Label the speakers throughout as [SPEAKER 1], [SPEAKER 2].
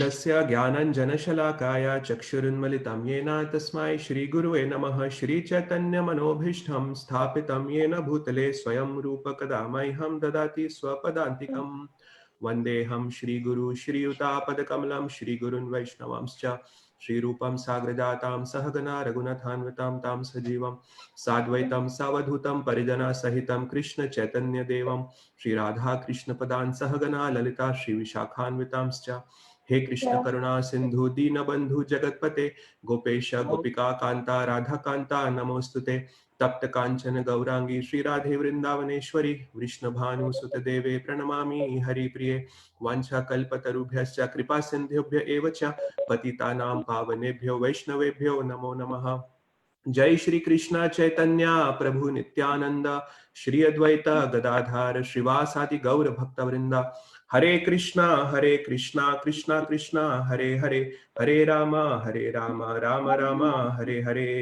[SPEAKER 1] तस्य ज्ञानञ्जनशलाकाय चक्षुरुन्मिलितं येन तस्मै श्रीगुरुवे नमः। श्रीचैतन्यमनोभीष्टं स्थापितं येन भूतले स्वयं रूप कदा मह्यं ददाति स्वपदान्तिकम्। वन्देऽहं श्रीगुरु श्रीयुतापदकमलं श्रीगुरुन् वैष्णवांश्च श्रीरूपं साग्रजातां सहगना रघुनाथान्वितां तां सजीवं साद्वैतं सावधूतं परिजनसहितं कृष्णचैतन्यदेवं श्रीराधाकृष्णपदान् सहगना ललिता श्रीविशाखान्वितांश्च। हे कृष्ण करुणा सिंधु दीनबंधु जगतपते गोपेश गोपिका कांता राधा कांता नमोस्तुते। तप्त कांचन गौरांगी श्री राधे वृंदावनेश्वरी वृष्णभानुसुत देवे प्रणमामि हरिप्रिये। वाञ्छाकल्पतरुभ्यश्च कृपा सिन्धुभ्य एव च पतितानां पावनेभ्यो वैष्णवेभ्यो नमो नमः। जय श्री कृष्ण चैतन्य प्रभु नित्यानंद श्री अद्वैत गदाधार श्रीवासादि गौर भक्त वृंदा। हरे कृष्णा कृष्णा कृष्णा हरे हरे, हरे Ram Ram Ram Hare Hare.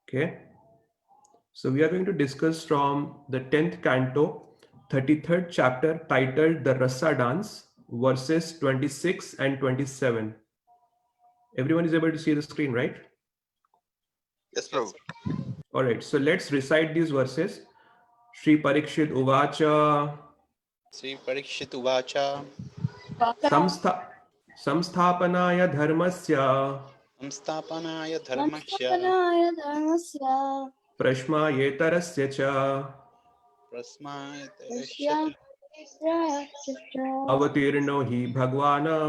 [SPEAKER 1] Okay, so we are going to discuss from the 10th canto, 33rd chapter, titled The Rasa Dance, verses 26 and 27. Everyone is able to see the screen, right?
[SPEAKER 2] Yes, Prabhu.
[SPEAKER 1] All right, so let's recite these verses. Shri Parikshit Uvacha
[SPEAKER 2] Sri Parikshit Uvacha
[SPEAKER 1] Samstha Samsthapanaya Dharmasya
[SPEAKER 2] Samstapanaya Dharmasya
[SPEAKER 3] संस्थापनाय धर्मस्य
[SPEAKER 1] Prashmayetarasya Cha
[SPEAKER 2] Prasmayatarasya
[SPEAKER 3] तस्याश्च
[SPEAKER 1] Avatirno Hi Bhagwana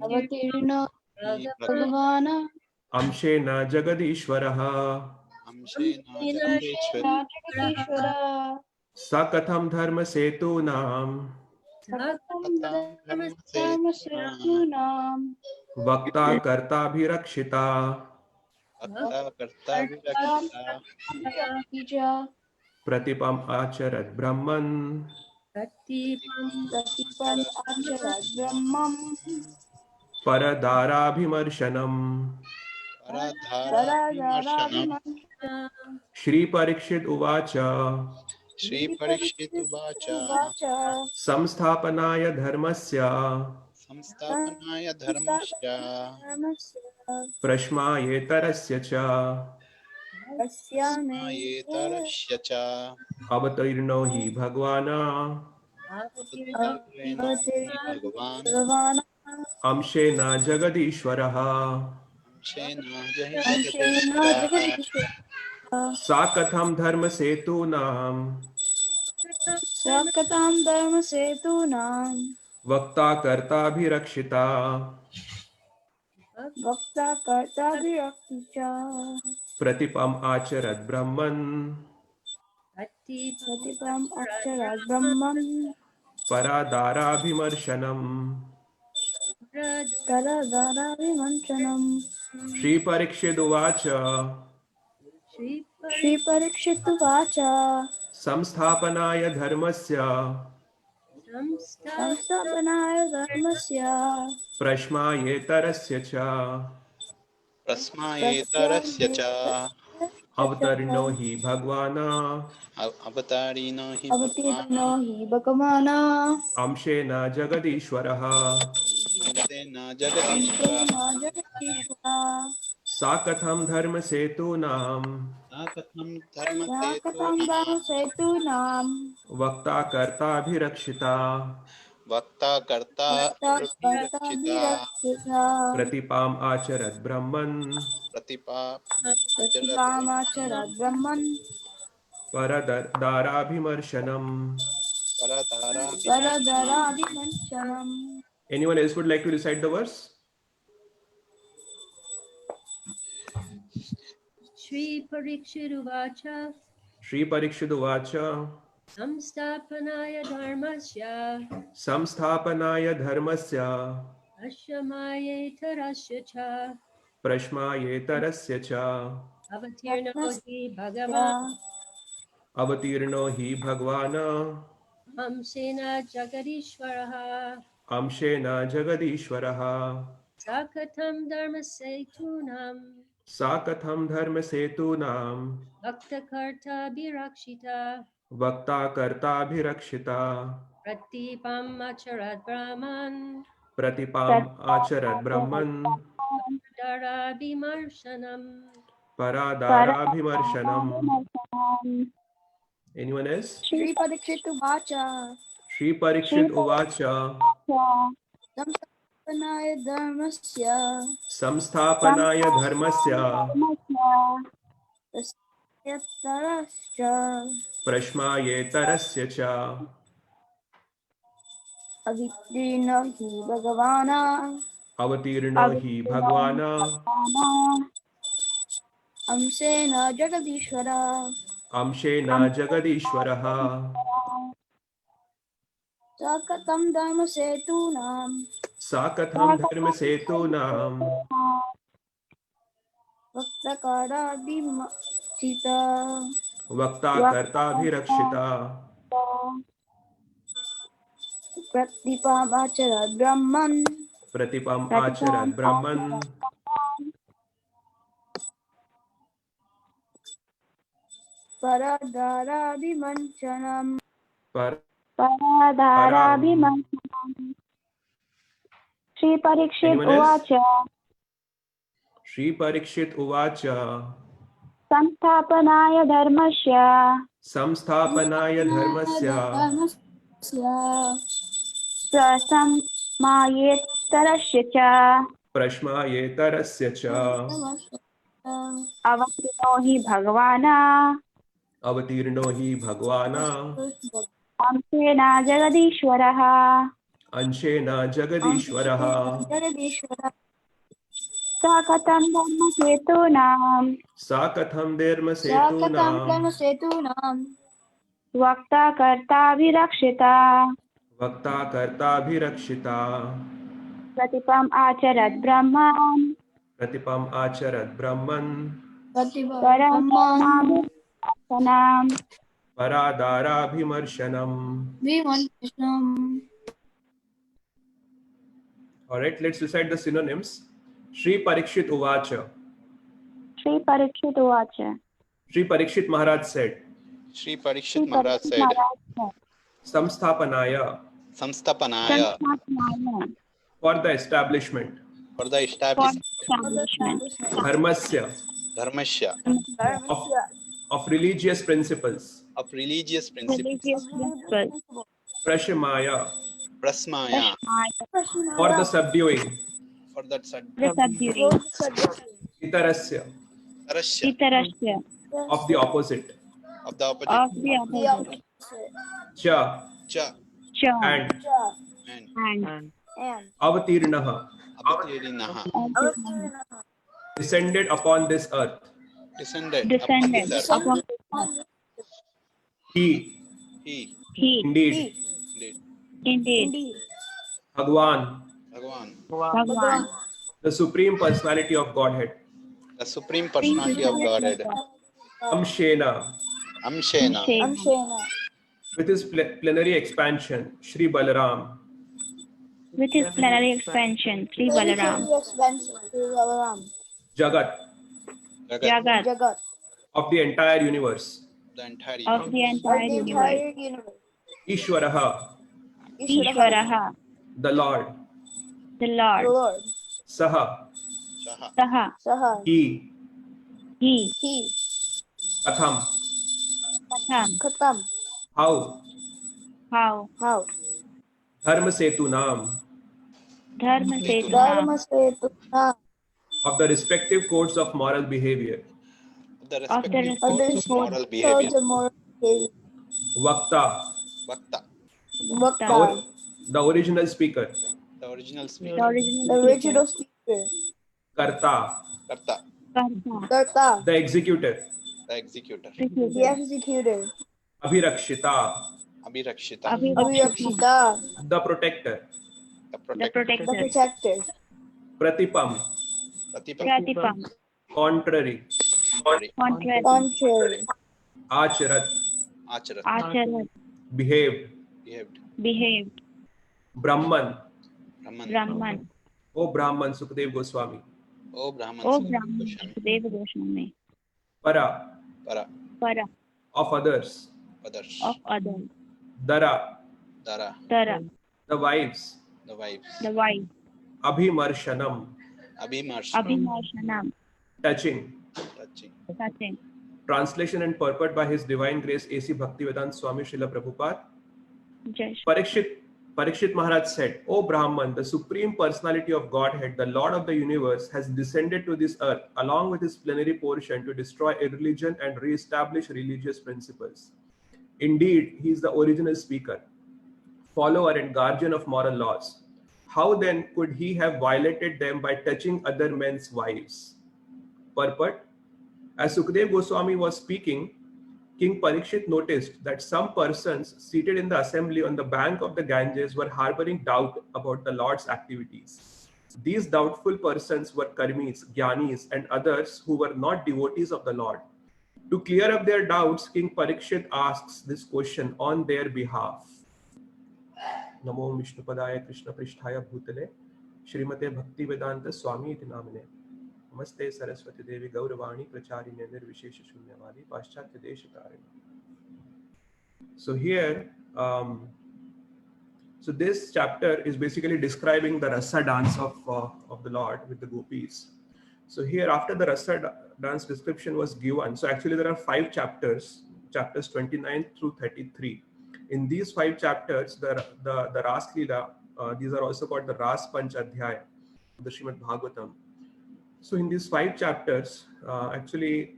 [SPEAKER 3] अवतीर्णो भगवान्
[SPEAKER 1] Amshena Jagadishvaraha
[SPEAKER 2] Amshena Jagadeshwar
[SPEAKER 3] नाटकेश्वर
[SPEAKER 1] Sakatham Dharma Setunam
[SPEAKER 3] सकलं
[SPEAKER 2] Katam Dharma Setuna
[SPEAKER 3] धर्मसेतूनां
[SPEAKER 1] Vakta Karta Bhirakshita
[SPEAKER 2] Bhakta Karta Virakshita
[SPEAKER 1] Pratipam Acharat Brahman
[SPEAKER 3] प्रतिपन् अक्षरात् ब्रह्मम्
[SPEAKER 1] Paradarabhimarshanam.
[SPEAKER 2] Paradhara Vimarshanam
[SPEAKER 3] परागाराभिमन्त्रणम्
[SPEAKER 1] Shri Parikshit Uvacha
[SPEAKER 2] Sri Parikshit Uvacha
[SPEAKER 3] उवाच
[SPEAKER 1] Samsthapanaya Dharmasya
[SPEAKER 2] Samstapanaya Dharmasya
[SPEAKER 3] धर्मस्य
[SPEAKER 1] Prashmayetarasya Cha
[SPEAKER 3] पश्यामि
[SPEAKER 2] Prasmayetarasya Cha
[SPEAKER 1] Avatirno Hi Bhagwana
[SPEAKER 2] Avatirena Hi Bhagavan
[SPEAKER 3] भगवान्
[SPEAKER 1] Amshena Jagadishvaraha
[SPEAKER 2] Amshena Jahi
[SPEAKER 3] अंशेन
[SPEAKER 2] Jagadeshwara
[SPEAKER 3] जगदीश्वर
[SPEAKER 1] Sakatham Dharma Setunam
[SPEAKER 3] सकतां धर्मसेतूनां
[SPEAKER 1] Vakta Karta Bhirakshita
[SPEAKER 3] वक्ता कर्ताभिरक्ति च
[SPEAKER 1] Pratipam Acharat Brahman
[SPEAKER 3] प्रतिपम् अक्षरात् ब्रह्मम्
[SPEAKER 1] Paradarabhimarshanam.
[SPEAKER 3] करधराभिमन्त्रणम्
[SPEAKER 1] Shri Parikshit Uvacha
[SPEAKER 3] श्रीपरीक्षितुवाच
[SPEAKER 1] Samsthapanaya Dharmasya
[SPEAKER 3] संस्थापनाय धर्मस्य
[SPEAKER 1] Prashmayetarasya Cha
[SPEAKER 2] Prasmayetarasya Cha
[SPEAKER 1] Avatarino Hi Bhagwana
[SPEAKER 2] Avatarino Hi
[SPEAKER 3] अवतीर्णो
[SPEAKER 2] Bhagavana
[SPEAKER 3] हि भगवान्
[SPEAKER 1] Amshena Jagadishvaraha
[SPEAKER 2] Amshena Jagadishvara
[SPEAKER 3] अंशेन जगदीश्वर
[SPEAKER 1] Sakatham Dharma Setunam
[SPEAKER 2] Nakatham Dharma
[SPEAKER 3] कथं
[SPEAKER 2] Setuna
[SPEAKER 3] धर्मसेतूनां
[SPEAKER 1] Vakta Karta Bhirakshita
[SPEAKER 2] Vakta Karta Virakshita
[SPEAKER 3] कर्ताभिरक्षिता
[SPEAKER 1] Pratipam Acharat Brahman
[SPEAKER 2] Pratipa Acharat Brahman
[SPEAKER 3] प्रतिकामाचरद् ब्रह्मन्
[SPEAKER 1] Paradarabhimarshanam.
[SPEAKER 2] Paradhara Vimarshanam
[SPEAKER 3] परधराभिमन्त्रणम्
[SPEAKER 1] Anyone else would like to recite the verse?
[SPEAKER 4] Shri Parikshiruvacha
[SPEAKER 1] Shri Parikshit Uvacha
[SPEAKER 4] Samstapanaya Dharmasya
[SPEAKER 1] Samsthapanaya Dharmasya
[SPEAKER 4] Ashamaye Tarasya Cha
[SPEAKER 1] प्रश्मायेतरस्य च
[SPEAKER 4] अवतीर्णो हि भगवान्
[SPEAKER 1] अवतीर्णो हि भगवान्
[SPEAKER 4] अंशेन जगदीश्वरः
[SPEAKER 1] अंशेन जगदीश्वरः
[SPEAKER 4] स कथं धर्मसेतूनां
[SPEAKER 1] सा कथं धर्मसेतूनां
[SPEAKER 4] भक्तकर्ताभिरक्षिता
[SPEAKER 1] वक्ता कर्ताभिरक्षिता
[SPEAKER 4] प्रतीपम् अचरत् ब्रह्मन्
[SPEAKER 1] प्रतिपाम् आचरत् ब्रह्मन्
[SPEAKER 4] दराभिमर्शनम्
[SPEAKER 1] परादाराभिमर्शनम् Anyone else?
[SPEAKER 3] Shri Parikshit Uvacha
[SPEAKER 1] Shri Parikshit Uvacha
[SPEAKER 3] Samstapanaaya Dharmasya
[SPEAKER 1] Samsthapanaya Dharmasya
[SPEAKER 3] Yattarasya
[SPEAKER 1] Prashmayetarasya Cha
[SPEAKER 3] Avitrina Hi Bhagavana
[SPEAKER 1] Avatirno Hi Bhagvana
[SPEAKER 3] Amsena Jagadishvara
[SPEAKER 1] Amshena Jagadishwaraha
[SPEAKER 3] Sakatam Dharma Setunam
[SPEAKER 1] Sakatham Dharma Setunam
[SPEAKER 3] Vaktakara Dimachita
[SPEAKER 1] Vakta Kartabhirakshita
[SPEAKER 3] Pratipam Acharat Brahman
[SPEAKER 1] Pratipam Acharat Brahman
[SPEAKER 3] Paradara Dimanchanam
[SPEAKER 5] पराधाराभिमन्त्रणम् Shri Parikshit
[SPEAKER 1] Anyone else?
[SPEAKER 5] उवाच
[SPEAKER 1] Shri Parikshit Uvacha
[SPEAKER 5] संस्थापनाय धर्मस्य
[SPEAKER 1] Samsthapanaya Dharmasya
[SPEAKER 5] स्वसमायेत्तरस्य च
[SPEAKER 1] Prashmayetarasya Cha
[SPEAKER 5] अवतीर्णो हि भगवान्
[SPEAKER 1] Avatirno Hi Bhagvana
[SPEAKER 5] अंशेन जगदीश्वरः
[SPEAKER 1] Anshena Jagadishwaraha
[SPEAKER 5] स कथं धर्मसेतूनां
[SPEAKER 1] Sakatham Dharma Setunam
[SPEAKER 3] Setunam
[SPEAKER 5] वक्ता कर्ताभिरक्षिता
[SPEAKER 1] Vakta Kartabhirakshita
[SPEAKER 5] प्रतिपम् आचरत् ब्रह्मन्
[SPEAKER 1] Pratipam Acharat Brahman
[SPEAKER 5] परमाभिमन्त्रणम्
[SPEAKER 1] Paradarabhimarshanam.
[SPEAKER 3] Vimantishnam
[SPEAKER 1] Alright, let's recite the synonyms. Shri Parikshit Uvacha.
[SPEAKER 5] Shri Parikshit उवाच
[SPEAKER 1] Shri Parikshit Maharaj said,
[SPEAKER 2] Shri Parikshit Maharaj said,
[SPEAKER 1] Samsthapanaya,
[SPEAKER 2] Samstapanaya,
[SPEAKER 1] for the establishment,
[SPEAKER 2] for the establishment,
[SPEAKER 1] Dharmasya,
[SPEAKER 2] Dharmasya,
[SPEAKER 1] of religious principles,
[SPEAKER 2] of religious principles,
[SPEAKER 1] Prashamaya,
[SPEAKER 2] Prasmaya,
[SPEAKER 1] for the subduing,
[SPEAKER 2] for that
[SPEAKER 1] Itarasya,
[SPEAKER 2] Tarasya,
[SPEAKER 1] of the opposite,
[SPEAKER 2] of the opposite,
[SPEAKER 1] Cha,
[SPEAKER 2] Cha,
[SPEAKER 1] and
[SPEAKER 2] and
[SPEAKER 1] Avatirnaha,
[SPEAKER 2] Avatirinaha,
[SPEAKER 1] descended upon this earth.
[SPEAKER 2] descended upon this earth.
[SPEAKER 5] upon
[SPEAKER 1] He,
[SPEAKER 2] He,
[SPEAKER 1] indeed,
[SPEAKER 5] indeed
[SPEAKER 1] Bhagwan,
[SPEAKER 5] Bhagwan,
[SPEAKER 1] the Supreme Personality of Godhead,
[SPEAKER 2] the Supreme Personality of Godhead,
[SPEAKER 1] Amshena,
[SPEAKER 2] Amshena,
[SPEAKER 1] with his plenary expansion, Shri Balaram,
[SPEAKER 5] with his plenary expansion, Sri Balaram,
[SPEAKER 1] Jagat,
[SPEAKER 5] Jagat,
[SPEAKER 1] of the entire universe,
[SPEAKER 2] the entire
[SPEAKER 5] of the entire universe,
[SPEAKER 1] Ishwaraha,
[SPEAKER 5] Ishwaraha,
[SPEAKER 1] the Lord,
[SPEAKER 5] the Lord,
[SPEAKER 1] Saha,
[SPEAKER 2] Shaha,
[SPEAKER 5] Saha,
[SPEAKER 1] he, Katham,
[SPEAKER 5] Katham,
[SPEAKER 1] how,
[SPEAKER 5] how,
[SPEAKER 1] Dharma Setunam,
[SPEAKER 5] Dharma Setunam,
[SPEAKER 1] of the respective codes of moral behavior,
[SPEAKER 2] the
[SPEAKER 5] of the
[SPEAKER 2] respective codes of
[SPEAKER 5] respective
[SPEAKER 2] moral behavior,
[SPEAKER 1] Vakta,
[SPEAKER 2] Vakta,
[SPEAKER 1] the original speaker,
[SPEAKER 2] the original
[SPEAKER 5] the
[SPEAKER 2] speaker,
[SPEAKER 5] original speaker,
[SPEAKER 1] Karta,
[SPEAKER 2] Karta,
[SPEAKER 5] Karta,
[SPEAKER 1] the executor,
[SPEAKER 2] the executor,
[SPEAKER 1] Abhirakshita,
[SPEAKER 2] Abhirakshita,
[SPEAKER 5] Abhirakshita,
[SPEAKER 1] the protector,
[SPEAKER 2] the
[SPEAKER 5] the
[SPEAKER 2] protector,
[SPEAKER 5] protector,
[SPEAKER 1] Pratipam,
[SPEAKER 2] Pratipam.
[SPEAKER 5] Pratipam.
[SPEAKER 1] contrary,
[SPEAKER 2] Contrary.
[SPEAKER 5] Contrary.
[SPEAKER 1] acharat,
[SPEAKER 2] Acharat.
[SPEAKER 5] Acharat.
[SPEAKER 1] behaved,
[SPEAKER 2] Behaved.
[SPEAKER 5] Behaved.
[SPEAKER 1] Brahman,
[SPEAKER 2] Brahman.
[SPEAKER 5] Brahman.
[SPEAKER 1] O Brahman, Sukadev Goswami,
[SPEAKER 2] O Brahman.
[SPEAKER 5] O
[SPEAKER 2] Sukadeva
[SPEAKER 5] Brahman.
[SPEAKER 2] Goswami.
[SPEAKER 5] Sukadeva Goswami.
[SPEAKER 1] para,
[SPEAKER 2] Para.
[SPEAKER 5] Para.
[SPEAKER 1] of others,
[SPEAKER 2] Others.
[SPEAKER 5] Of others.
[SPEAKER 1] dara,
[SPEAKER 2] Dara.
[SPEAKER 5] Tara.
[SPEAKER 1] the wives,
[SPEAKER 2] The wives.
[SPEAKER 5] The wife.
[SPEAKER 1] abhimarshanam,
[SPEAKER 2] Abhimarshanam.
[SPEAKER 5] Abhimarshanam.
[SPEAKER 1] touching.
[SPEAKER 2] Touching.
[SPEAKER 5] Touching.
[SPEAKER 1] Translation and purport by His Divine Grace A.C. Bhaktivedanta Swami Srila Prabhupada.
[SPEAKER 5] Just.
[SPEAKER 1] Parikshit Maharaj said, O Brahman, the Supreme Personality of Godhead, the Lord of the Universe, has descended to this earth along with his plenary portion to destroy irreligion and re-establish religious principles. Indeed, he is the original speaker, follower and guardian of moral laws. How then could he have violated them by touching other men's wives? Purport. As Sukadev Goswami was speaking, King Parikshit noticed that some persons seated in the assembly on the bank of the Ganges were harboring doubt about the Lord's activities. These doubtful persons were karmis, jnanis, and others who were not devotees of the Lord. To clear up their doubts, King Parikshit asks this question on their behalf. Namo Vishnupadaya Krishna Pristhaya Bhutale Shrimate Bhakti Vedanta Swami iti namine. Namaste Saraswati Devi Gauravani Pracharine Nirvishesha Shunyavadi Paschatya Deshakarine. So here, so this chapter is basically describing the rasa dance of the Lord with the gopis. So here, after the rasa dance description was given, so actually there are 5 chapters, chapters 29 through 33. In these 5 chapters, the Ras Leela, these are also called the Ras Panch Adhyaya, the Srimad Bhagavatam. So in these 5 chapters, actually,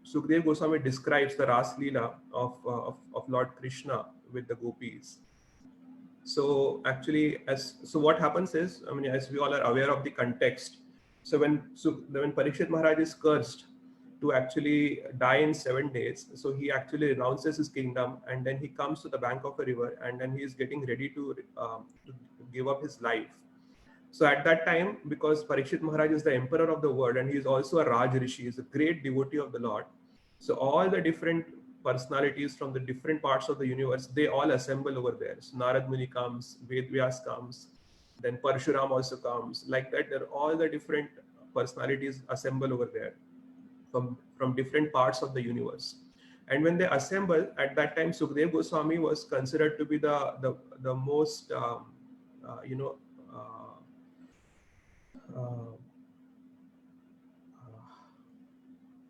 [SPEAKER 1] Sukadeva Goswami describes the Ras Leela of Lord Krishna with the gopis. So actually, so what happens is, I mean, as we all are aware of the context, so when Parikshit Maharaj is cursed to actually die in 7 days, so he actually renounces his kingdom and then he comes to the bank of a river and then he is getting ready to give up his life. So at that time, because Parikshit Maharaj is the emperor of the world and he is also a Raj Rishi, is a great devotee of the Lord. So all the different personalities from the different parts of the universe, they all assemble over there. So Narad Muni comes, Ved Vyas comes, then Parshuram also comes. Like that, there are all the different personalities assemble over there from different parts of the universe. And when they assemble, at that time, Sukadeva Goswami was considered to be the most,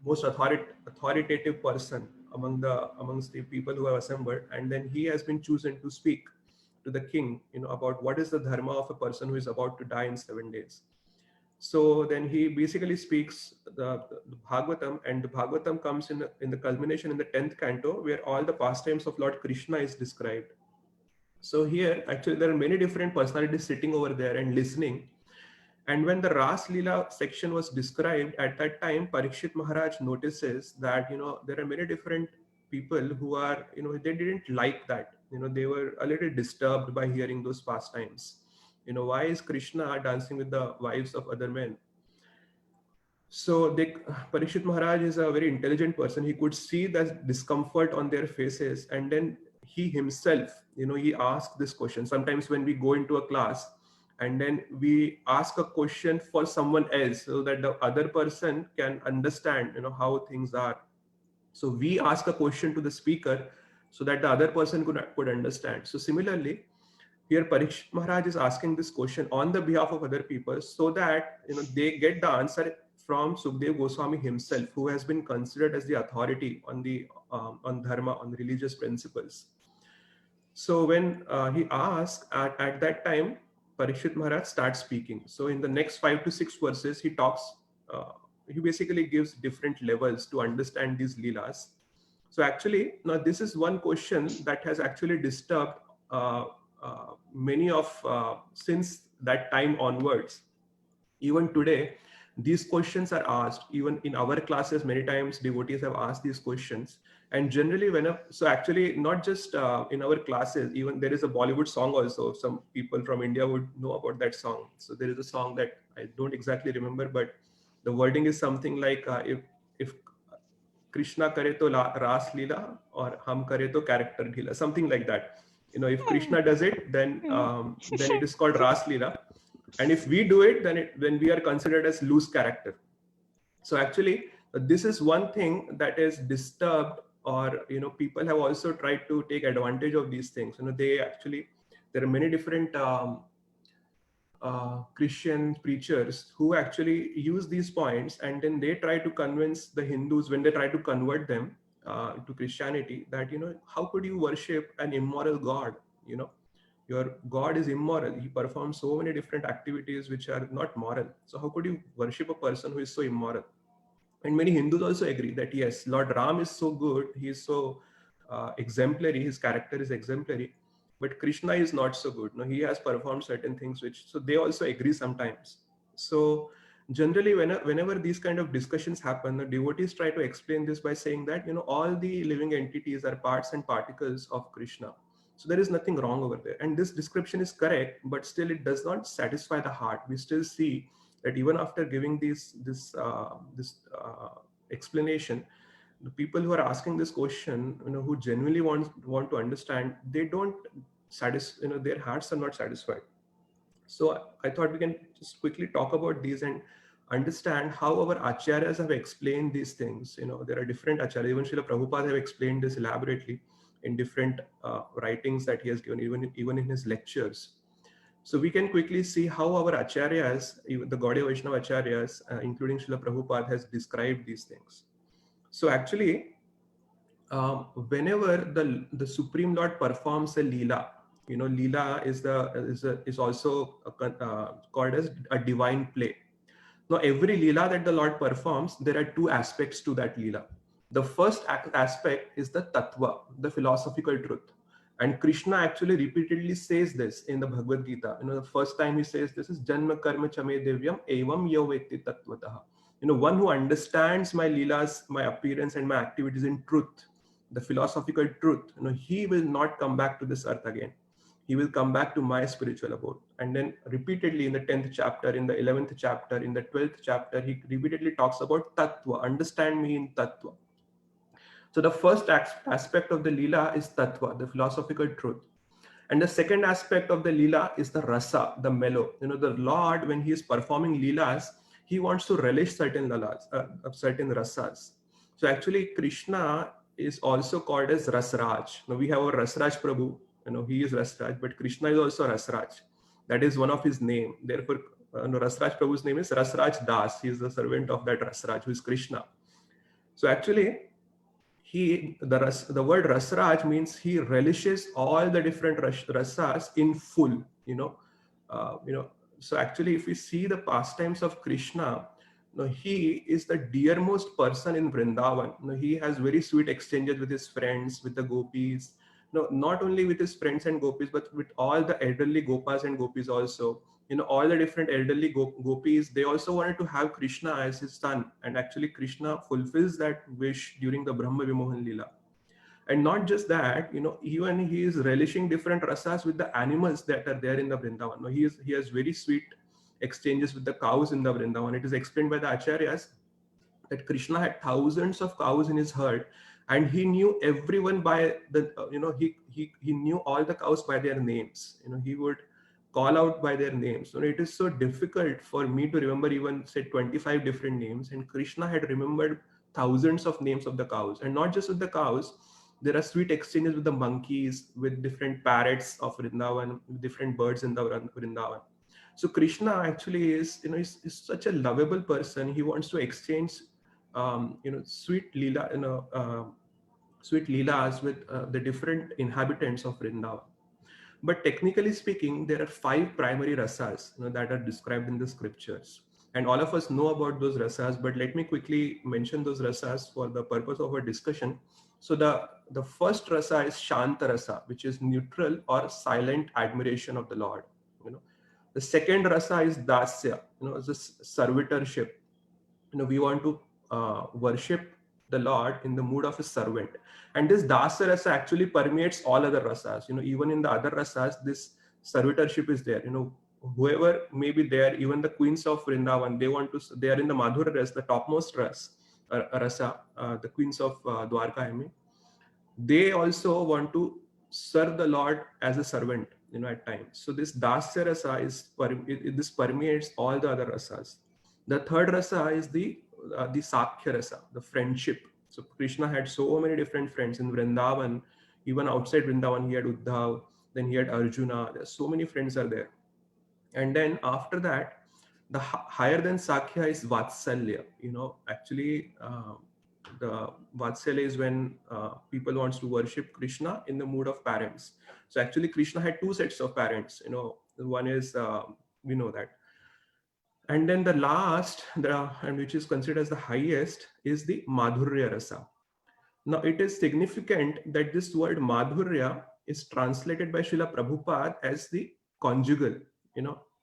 [SPEAKER 1] most authoritative person amongst the people who have assembled, and then he has been chosen to speak to the king, about what is the dharma of a person who is about to die in 7 days. So then he basically speaks the Bhagavatam, and the Bhagavatam comes in the culmination in the 10th canto, where all the pastimes of Lord Krishna is described. So here, actually, there are many different personalities sitting over there and listening. And when the Ras Leela section was described, at that time, Parikshit Maharaj notices that, there are many different people who are, they didn't like that. They were a little disturbed by hearing those pastimes. Why is Krishna dancing with the wives of other men? So Parikshit Maharaj is a very intelligent person. He could see that discomfort on their faces. And then he himself, he asked this question. Sometimes when we go into a class, and then we ask a question for someone else so that the other person can understand, how things are. So we ask a question to the speaker so that the other person could understand. So similarly, here Parikshit Maharaj is asking this question on the behalf of other people so that, they get the answer from Sukadeva Goswami himself, who has been considered as the authority on on dharma, on religious principles. So when he asks, at that time, Parikshit Maharaj starts speaking. So in the next 5 to 6 verses, he talks, he basically gives different levels to understand these leelas. So actually, now this is one question that has actually disturbed many of, since that time onwards. Even today, These questions are asked even in our classes. Many times devotees have asked these questions, and generally so actually not just in our classes, even there is a Bollywood song also. Some people from India would know about that song. So there is a song that I don't exactly remember, but the wording is something like if Krishna kare to ras leela, or hum kare to character dhila, something like that. If Krishna does it, then it is called ras leela, and if we do it, then we are considered as loose character. So actually, this is one thing that is disturbed, or people have also tried to take advantage of these things. There are many different Christian preachers who actually use these points, and then they try to convince the Hindus, when they try to convert them to Christianity, that how could you worship an immoral God? Your God is immoral. He performs so many different activities which are not moral. So how could you worship a person who is so immoral? And many Hindus also agree that yes, Lord Ram is so good. He is so exemplary. His character is exemplary. But Krishna is not so good. No, he has performed certain things so they also agree sometimes. So generally, whenever these kind of discussions happen, the devotees try to explain this by saying that all the living entities are parts and particles of Krishna. So there is nothing wrong over there. And this description is correct, but still it does not satisfy the heart. We still see that even after giving this explanation, the people who are asking this question, who genuinely want to understand, they don't satisfy, their hearts are not satisfied. So I thought we can just quickly talk about these and understand how our acharyas have explained these things. There are different acharyas. Even Srila Prabhupada have explained this elaborately in different writings that he has given, even in his lectures. So we can quickly see how our acharyas, even the Gaudiya Vaishnava acharyas, including Srila Prabhupada, has described these things. So actually, whenever the Supreme Lord performs a leela, leela is also called as a divine play. Now, every leela that the Lord performs, there are two aspects to that leela. The first aspect is the tattva, the philosophical truth. And Krishna actually repeatedly says this in the Bhagavad Gita. The first time he says this is Janma Karma Chame Devyam Evam Yaveti Tattvataha. One who understands my leelas, my appearance, and my activities in truth, the philosophical truth, he will not come back to this earth again. He will come back to my spiritual abode. And then repeatedly in the 10th chapter, in the 11th chapter, in the 12th chapter, he repeatedly talks about tattva, understand me in tattva. So the first aspect of the Leela is tattva, the philosophical truth. And the second aspect of the Leela is the rasa, the mellow. The Lord, when he is performing Leelas, he wants to relish certain certain rasas. So actually Krishna is also called as Rasraj. Now we have a Rasraj Prabhu, he is Rasraj, but Krishna is also Rasraj. That is one of his name. Therefore, Rasraj Prabhu's name is Rasraj Das. He is the servant of that Rasraj, who is Krishna. So actually, the word Rasraj means he relishes all the different rasas in full. So actually, if we see the pastimes of Krishna, he is the dearmost person in Vrindavan. He has very sweet exchanges with his friends, with the gopis. Not only with his friends and gopis, but with all the elderly gopas and gopis also. All the different elderly gopis, they also wanted to have Krishna as his son. And actually Krishna fulfills that wish during the Brahma Vimohan Leela. And not just that, even he is relishing different rasas with the animals that are there in the Vrindavan. He has very sweet exchanges with the cows in the Vrindavan. It is explained by the acharyas that Krishna had thousands of cows in his herd, and he knew everyone by the, he knew all the cows by their names. He would call out by their names. It is so difficult for me to remember even say 25 different names, and Krishna had remembered thousands of names of the cows. And not just with the cows, there are sweet exchanges with the monkeys, with different parrots of Vrindavan, different birds in the Vrindavan. So Krishna actually is such a lovable person. He wants to exchange sweet leela, sweet leelas with the different inhabitants of Vrindavan. But technically speaking, there are 5 primary rasas that are described in the scriptures. And all of us know about those rasas, but let me quickly mention those rasas for the purpose of our discussion. So the first rasa is Shanta rasa, which is neutral or silent admiration of the Lord. The second rasa is Dasya, it's a servitorship. we want to worship the Lord in the mood of a servant. And this dasa rasa actually permeates all other rasas. Even in the other rasas, this servitorship is there. Whoever may be there, even the queens of Vrindavan, they are in the Madhura ras, the topmost rasa, the queens of Dwarka, I mean, they also want to serve the Lord as a servant, at times. So this dasya rasa this permeates all the other rasas. The third rasa is the Sakhya rasa, the friendship. So Krishna had so many different friends in Vrindavan, even outside Vrindavan, he had Uddhav, then he had Arjuna. There's so many friends are there. And then after that, the higher than Sakhya is Vatsalya. Actually, the Vatsalya is when people wants to worship Krishna in the mood of parents. So actually, Krishna had two sets of parents. One is we know that. And then the last, and which is considered as the highest, is the Madhurya Rasa. Now, it is significant that this word Madhurya is translated by Srila Prabhupada as the conjugal,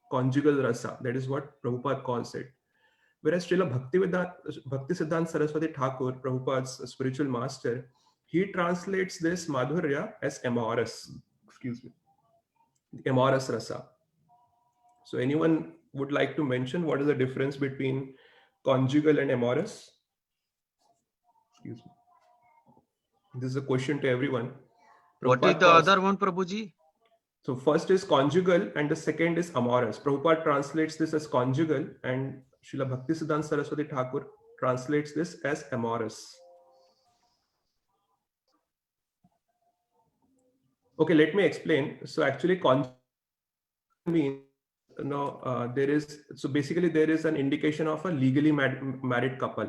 [SPEAKER 1] conjugal rasa. That is what Prabhupada calls it. Whereas Srila Bhaktisiddhanta Saraswati Thakur, Prabhupada's spiritual master, he translates this Madhurya as amorous. Excuse me. The amorous rasa. So anyone would like to mention what is the difference between conjugal and amorous? Excuse me. This is a question to everyone.
[SPEAKER 6] What is the other one, Prabhuji?
[SPEAKER 1] So first is conjugal and the second is amorous. Prabhupada translates this as conjugal and Srila Bhaktisiddhanta Saraswati Thakur translates this as amorous. Okay, let me explain. So actually conjugal means, basically there is an indication of a legally married couple,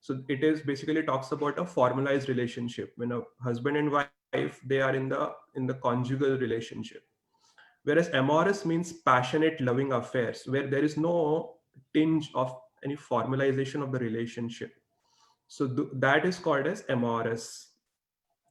[SPEAKER 1] So it is basically talks about a formalized relationship when a husband and wife, they are in the conjugal relationship. Whereas amorous means passionate loving affairs where there is no tinge of any formalization of the relationship. So that is called as amorous.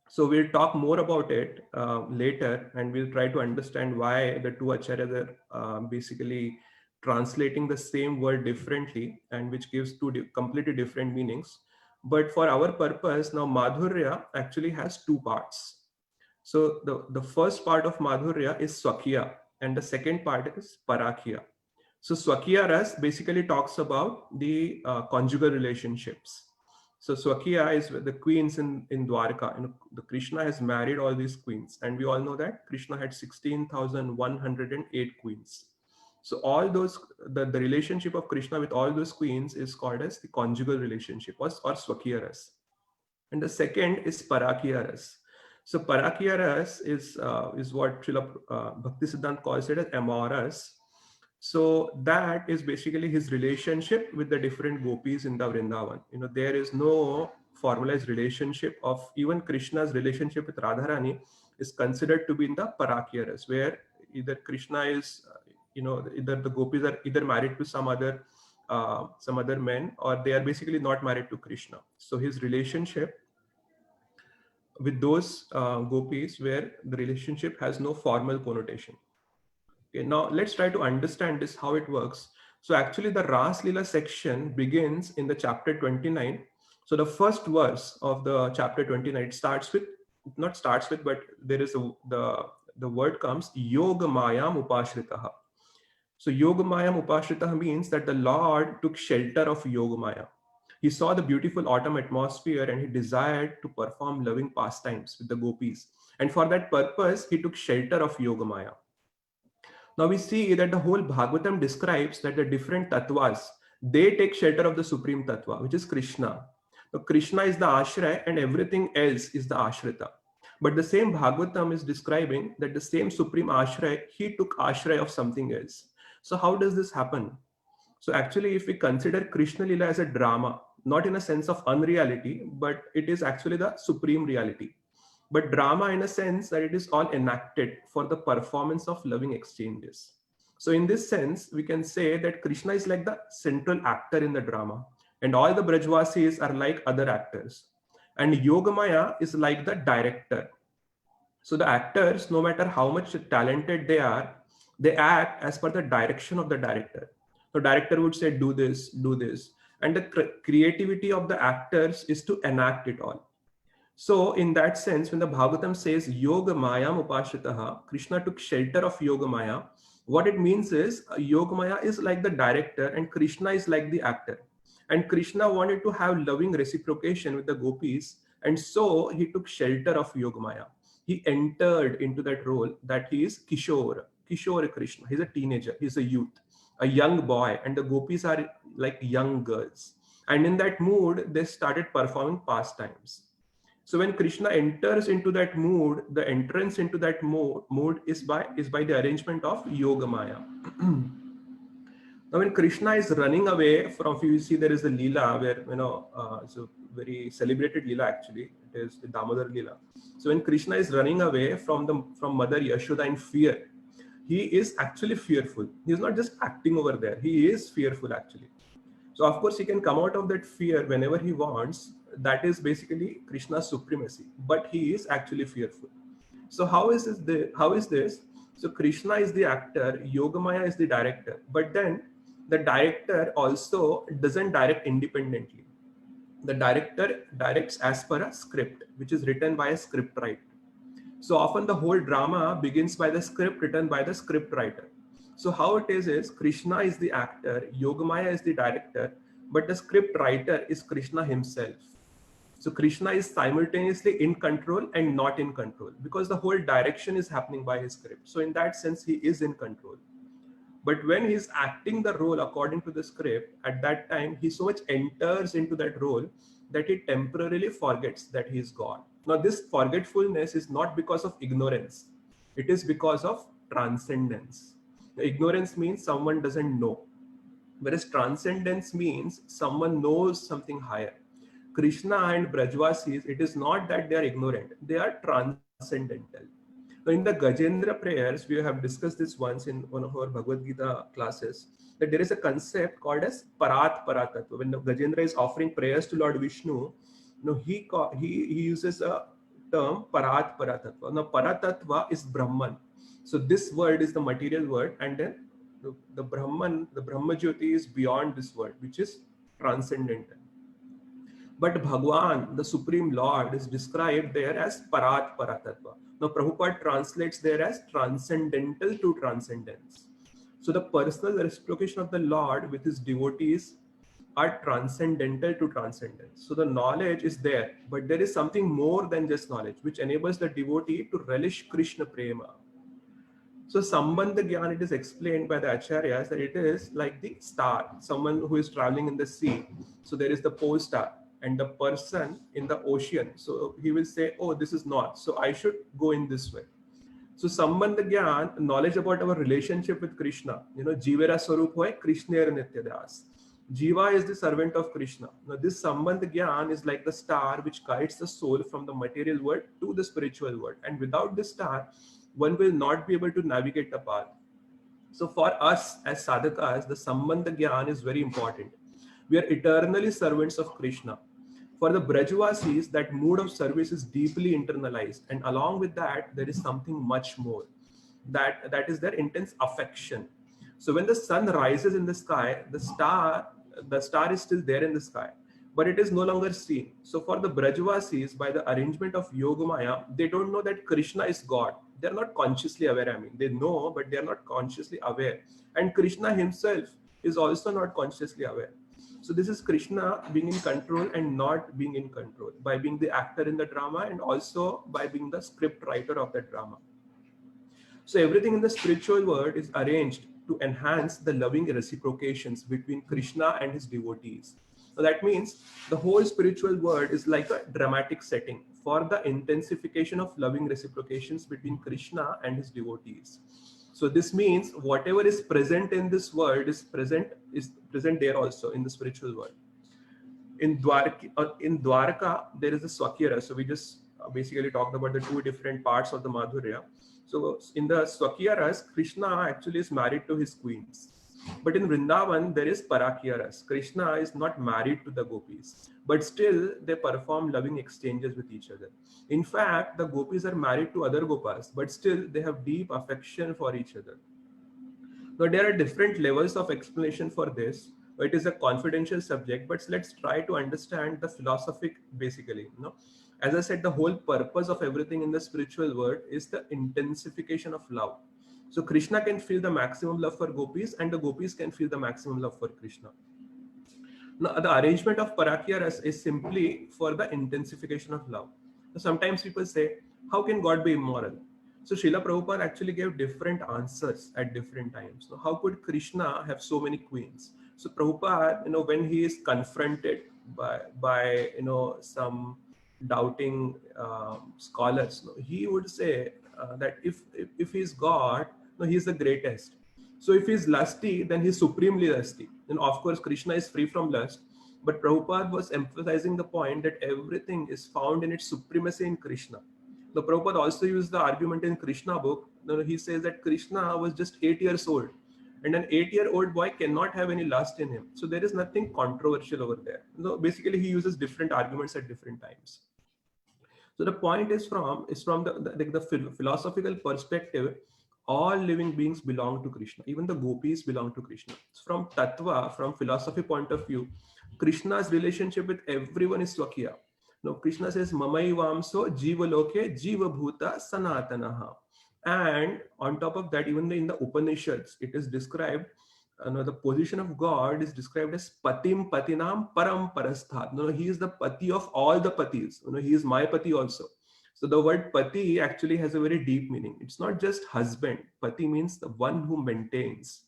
[SPEAKER 1] So we'll talk more about it later, and we'll try to understand why the two acharyas are basically translating the same word differently, and which gives two completely different meanings. But for our purpose, now Madhurya actually has two parts. So the first part of Madhurya is Swakya, and the second part is Parakya. So Swakya Ras basically talks about the conjugal relationships. So Swakya is the queens in Dwarka. The Krishna has married all these queens, and we all know that Krishna had 16,108 queens. So all those, the relationship of Krishna with all those queens is called as the conjugal relationship or Swakya Ras. And the second is Parakya Ras. So Parakya Ras is what Srila Bhaktisiddhanta calls it as amorous. So that is basically his relationship with the different gopis in the Vrindavan. There is no formalized relationship of even Krishna's relationship with Radharani is considered to be in the Parakya Ras, where either Krishna is, either the gopis are either married to some other men, or they are basically not married to Krishna. So his relationship with those gopis where the relationship has no formal connotation. Okay, now let's try to understand this, how it works. So actually the Ras Leela section begins in the chapter 29. So the first verse of the chapter 29 but there is the word comes Yogamayam Upashritaha. So Yogamayam Upashritaha means that the Lord took shelter of Yogamaya. He saw the beautiful autumn atmosphere and he desired to perform loving pastimes with the gopis. And for that purpose, he took shelter of Yogamaya. Now we see that the whole Bhagavatam describes that the different tattvas, they take shelter of the supreme tattva, which is Krishna. Now Krishna is the ashraya and everything else is the ashrita. But the same Bhagavatam is describing that the same supreme ashraya, he took ashraya of something else. So how does this happen? So actually, if we consider Krishna Lila as a drama, not in a sense of unreality, but it is actually the supreme reality. But drama in a sense that it is all enacted for the performance of loving exchanges. So in this sense, we can say that Krishna is like the central actor in the drama, and all the Brajvasis are like other actors. And Yogamaya is like the director. So the actors, no matter how much talented they are, they act as per the direction of the director. The director would say, do this, and the creativity of the actors is to enact it all. So in that sense, when the Bhagavatam says Yoga Mayam Upashitaha, Krishna took shelter of Yoga Maya. What it means is Yoga Maya is like the director and Krishna is like the actor. And Krishna wanted to have loving reciprocation with the gopis, and so he took shelter of Yoga Maya. He entered into that role that he is Kishore Krishna. He's a teenager, he's a youth, a young boy, and the gopis are like young girls. And in that mood, they started performing pastimes. So when Krishna enters into that mood, the entrance into that mood is by the arrangement of Yoga Maya. Now, when Krishna is running away from, you see there is the Leela where, it's a very celebrated Leela actually. It is the Damodar Leela. So when Krishna is running away from Mother Yashoda in fear, he is actually fearful. He is not just acting over there. He is fearful actually. So of course he can come out of that fear whenever he wants. That is basically Krishna's supremacy, but he is actually fearful. So how is this? So Krishna is the actor, Yogamaya is the director, but then the director also doesn't direct independently. The director directs as per a script, which is written by a script writer. So often the whole drama begins by the script written by the script writer. So how it is Krishna is the actor, Yogamaya is the director, but the script writer is Krishna himself. So Krishna is simultaneously in control and not in control because the whole direction is happening by his script. So in that sense, he is in control. But when he's acting the role according to the script, at that time, he so much enters into that role that he temporarily forgets that he is God. Now, this forgetfulness is not because of ignorance. It is because of transcendence. Ignorance means someone doesn't know, whereas transcendence means someone knows something higher. Krishna and Brajvasis, it is not that they are ignorant, they are transcendental. Now in the Gajendra prayers, we have discussed this once in one of our Bhagavad Gita classes, that there is a concept called as Parat Paratattva. When the Gajendra is offering prayers to Lord Vishnu, he uses a term Parat Paratattva. Now Paratattva is Brahman. So this word is the material word, and then the Brahman, the Brahma Jyoti is beyond this word, which is transcendental. But Bhagwan, the Supreme Lord, is described there as Parat Paratattva. Now Prabhupada translates there as transcendental to transcendence. So the personal reciprocation of the Lord with his devotees are transcendental to transcendence. So the knowledge is there, but there is something more than just knowledge, which enables the devotee to relish Krishna Prema. So Sambandha Gyan, it is explained by the Acharyas that it is like the star, someone who is traveling in the sea. So there is the pole star and the person in the ocean. So he will say, oh, this is north, so I should go in this way. So Sambandha Gyan, knowledge about our relationship with Krishna. Jivera Swarup hoy, Krishnera Nityadas. Jiva is the servant of Krishna. Now this Sambandha Gyan is like the star which guides the soul from the material world to the spiritual world. And without this star, one will not be able to navigate the path. So for us as sadhakas, the Sambandha Gyan is very important. We are eternally servants of Krishna. For the Brajvasis, that mood of service is deeply internalized. And along with that, there is something much more. That is their intense affection. So when the sun rises in the sky, the star is still there in the sky, but it is no longer seen. So for the Brajvasis, by the arrangement of Yogamaya, they don't know that Krishna is God. They're not consciously aware. They know, but they're not consciously aware. And Krishna himself is also not consciously aware. So this is Krishna being in control and not being in control, by being the actor in the drama and also by being the script writer of that drama. So everything in the spiritual world is arranged to enhance the loving reciprocations between Krishna and his devotees. So that means the whole spiritual world is like a dramatic setting for the intensification of loving reciprocations between Krishna and his devotees. So this means whatever is present in this world is present there also in the spiritual world. In Dwarka, there is a Swakyara. So we just basically talked about the two different parts of the Madhurya. So in the Swakyaras, Krishna actually is married to his queens. But in Vrindavan, there is Parakyaras. Krishna is not married to the gopis, but still they perform loving exchanges with each other. In fact, the gopis are married to other gopas, but still they have deep affection for each other. Now there are different levels of explanation for this. It is a confidential subject, but let's try to understand the philosophic basically. As I said, the whole purpose of everything in the spiritual world is the intensification of love. So Krishna can feel the maximum love for gopis, and the gopis can feel the maximum love for Krishna. Now, the arrangement of Parakya Ras is simply for the intensification of love. Sometimes people say, how can God be immoral? So Srila Prabhupada actually gave different answers at different times. So how could Krishna have so many queens? So Prabhupada, when he is confronted by some doubting scholars, he would say that if he is God, he is the greatest. So if he's lusty, then he's supremely lusty. And of course, Krishna is free from lust. But Prabhupada was emphasizing the point that everything is found in its supremacy in Krishna. The Prabhupada also used the argument in Krishna book. He says that Krishna was just 8 years old. And an 8-year-old boy cannot have any lust in him. So there is nothing controversial over there. Basically, he uses different arguments at different times. So the point is from the philosophical perspective, all living beings belong to Krishna. Even the gopis belong to Krishna. From tattva, from philosophy point of view, Krishna's relationship with everyone is Swakiya. Now Krishna says, Mamaivamso jiva loke jiva bhuta sanatanaha. And on top of that, even in the Upanishads, it is described, the position of God is described as Patim Patinam Param Parasthat. He is the Pati of all the Patis. He is my Pati also. So the word Pati actually has a very deep meaning. It's not just husband. Pati means the one who maintains.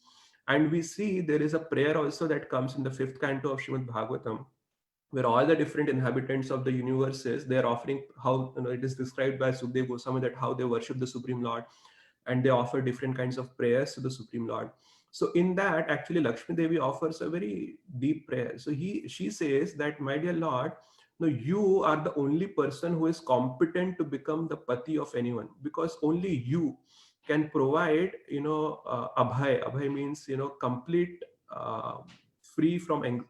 [SPEAKER 1] And we see there is a prayer also that comes in the 5th canto of Srimad Bhagavatam, where all the different inhabitants of the universes, they are offering how, it is described by Sukdev Goswami that how they worship the Supreme Lord, and they offer different kinds of prayers to the Supreme Lord. So in that, actually, Lakshmi Devi offers a very deep prayer. So she says that, my dear Lord, you are the only person who is competent to become the Pati of anyone, because only you can provide, abhay. Abhay means, complete, free from,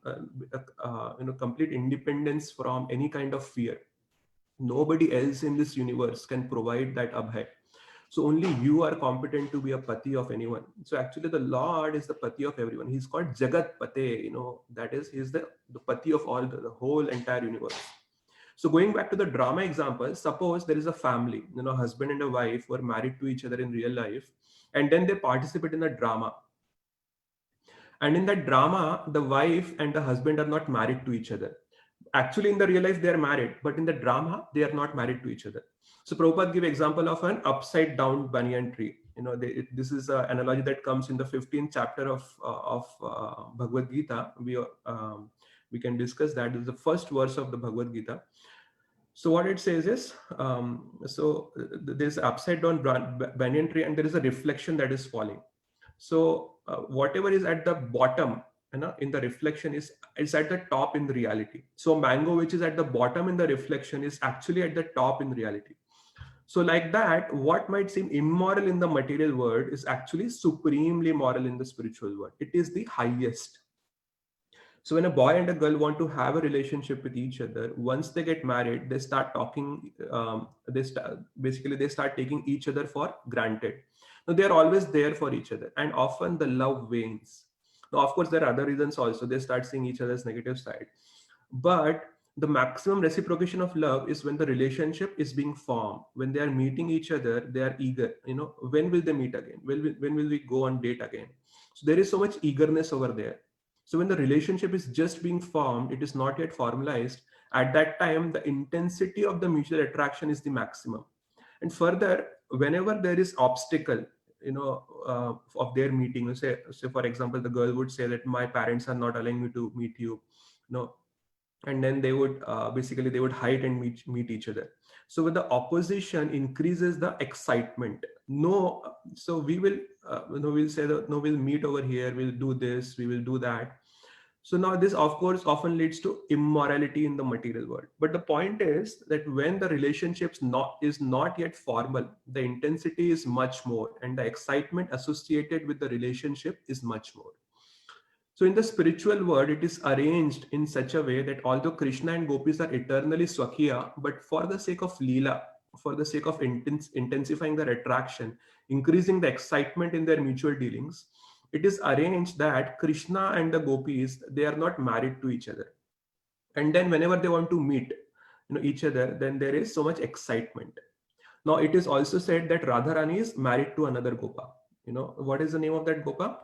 [SPEAKER 1] complete independence from any kind of fear. Nobody else in this universe can provide that abhay. So only you are competent to be a Pati of anyone. So actually the Lord is the Pati of everyone. He's called Jagat Pate, that is, he's the Pati of all, the whole entire universe. So going back to the drama example, suppose there is a family, husband and a wife were married to each other in real life, and then they participate in a drama. And in that drama, the wife and the husband are not married to each other. Actually, in the real life, they are married, but in the drama, they are not married to each other. So Prabhupada gave example of an upside down banyan tree. This is an analogy that comes in the 15th chapter of Bhagavad Gita. We can discuss that. This is the first verse of the Bhagavad Gita. So what it says is, there's upside down banyan tree, and there is a reflection that is falling. So whatever is at the bottom, in the reflection is at the top in the reality. So mango, which is at the bottom in the reflection, is actually at the top in reality. So like that, what might seem immoral in the material world is actually supremely moral in the spiritual world. It is the highest. So when a boy and a girl want to have a relationship with each other, once they get married, they start talking, they start taking each other for granted. Now, they are always there for each other, and often the love wanes. Now, of course, there are other reasons also. They start seeing each other's negative side. But the maximum reciprocation of love is when the relationship is being formed. When they are meeting each other, they are eager. When will they meet again? When will we go on date again? So there is so much eagerness over there. So when the relationship is just being formed, it is not yet formalized. At that time, the intensity of the mutual attraction is the maximum. And further, whenever there is obstacle, of their meeting, say for example, the girl would say that my parents are not allowing me to meet you, and then they would they would hide and meet each other. So with the opposition increases the excitement. So we will we'll say that we'll meet over here, we'll do this, we will do that. So now this, of course, often leads to immorality in the material world. But the point is that when the relationship is not yet formal, the intensity is much more, and the excitement associated with the relationship is much more. So in the spiritual world, it is arranged in such a way that although Krishna and gopis are eternally Swakiya, but for the sake of Leela, for the sake of intensifying their attraction, increasing the excitement in their mutual dealings, it is arranged that Krishna and the gopis, they are not married to each other. And then whenever they want to meet, each other, then there is so much excitement. Now it is also said that Radharani is married to another Gopa. What is the name of that Gopa?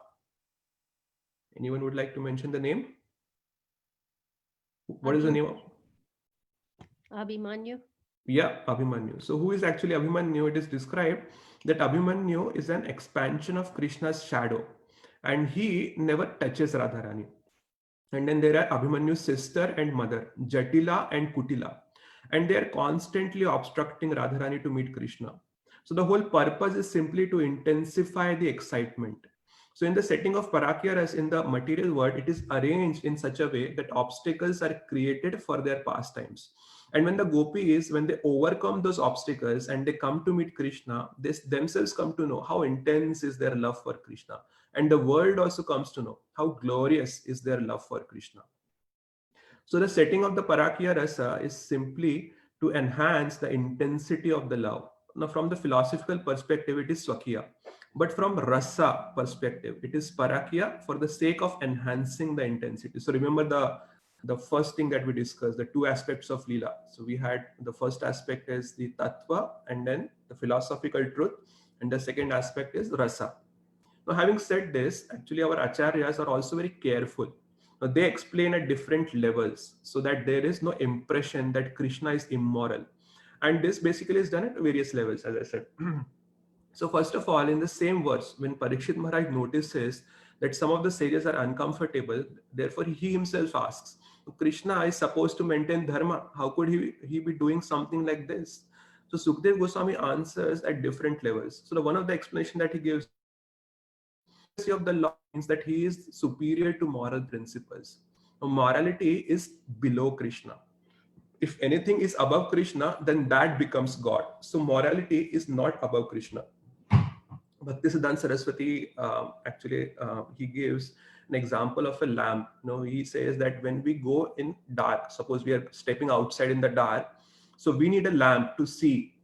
[SPEAKER 1] Anyone would like to mention the name? What is the name of?
[SPEAKER 4] Abhimanyu.
[SPEAKER 1] Yeah, Abhimanyu. So who is actually Abhimanyu? It is described that Abhimanyu is an expansion of Krishna's shadow, and he never touches Radharani. And then there are Abhimanyu's sister and mother, Jatila and Kutila, and they are constantly obstructing Radharani to meet Krishna. So the whole purpose is simply to intensify the excitement. So in the setting of Parakya Ras, in the material world, it is arranged in such a way that obstacles are created for their pastimes. And when the gopis, when they overcome those obstacles and they come to meet Krishna, they themselves come to know how intense is their love for Krishna. And the world also comes to know how glorious is their love for Krishna. So the setting of the Parakya Rasa is simply to enhance the intensity of the love. Now from the philosophical perspective, it is Swakya. But from Rasa perspective, it is Parakya for the sake of enhancing the intensity. So remember the first thing that we discussed, the two aspects of Leela. So we had the first aspect is the Tattva and then the philosophical truth. And the second aspect is Rasa. Now, having said this, actually our acharyas are also very careful. Now, they explain at different levels so that there is no impression that Krishna is immoral. And this basically is done at various levels, as I said. So first of all, in the same verse, when Parikshit Maharaj notices that some of the sages are uncomfortable, therefore he himself asks, Krishna is supposed to maintain dharma. How could he be doing something like this? So Sukdev Goswami answers at different levels. So one of the explanation that he gives of the law means that he is superior to moral principles. Now, morality is below Krishna. If anything is above Krishna, then that becomes God. So morality is not above Krishna. Bhaktisiddhanta Saraswati he gives an example of a lamp. He says that when we go in dark, suppose we are stepping outside in the dark, so we need a lamp to see.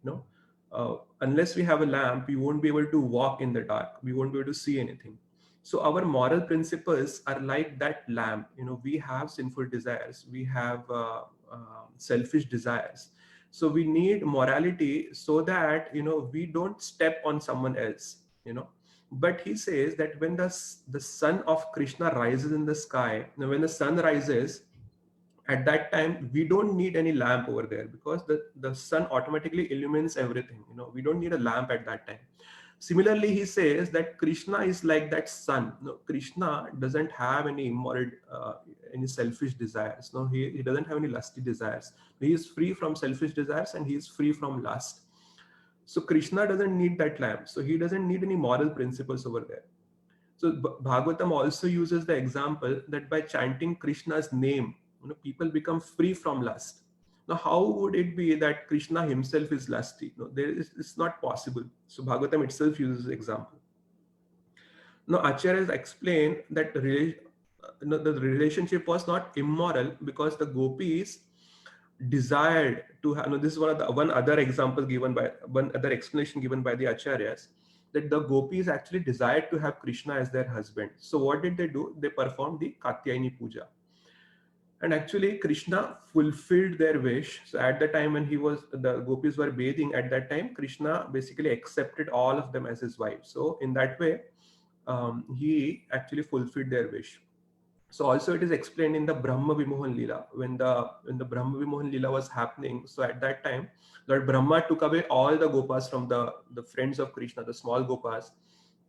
[SPEAKER 1] Unless we have a lamp, we won't be able to walk in the dark. We won't be able to see anything. So our moral principles are like that lamp. We have sinful desires. We have selfish desires. So we need morality so that, we don't step on someone else, But he says that when the sun of Krishna rises in the sky, when the sun rises, at that time, we don't need any lamp over there because the sun automatically illumines everything. We don't need a lamp at that time. Similarly, he says that Krishna is like that sun. Krishna doesn't have any immoral, any selfish desires. He doesn't have any lusty desires. He is free from selfish desires and he is free from lust. So Krishna doesn't need that lamp. So he doesn't need any moral principles over there. So Bhagavatam also uses the example that by chanting Krishna's name, people become free from lust. Now, how would it be that Krishna himself is lusty? It's not possible. So Bhagavatam itself uses the example. Now, Acharyas explained that the relationship was not immoral because the gopis desired to have. This is one other explanation given by the Acharyas, that the gopis actually desired to have Krishna as their husband. So what did they do? They performed the Katyayani Puja. And actually Krishna fulfilled their wish. So at the time when the gopis were bathing, at that time, Krishna basically accepted all of them as his wife. So in that way, he actually fulfilled their wish. So also it is explained in the Brahma Vimohan Leela. When the Brahma Vimohan Leela was happening, so at that time, Lord Brahma took away all the gopas from the friends of Krishna, the small gopas.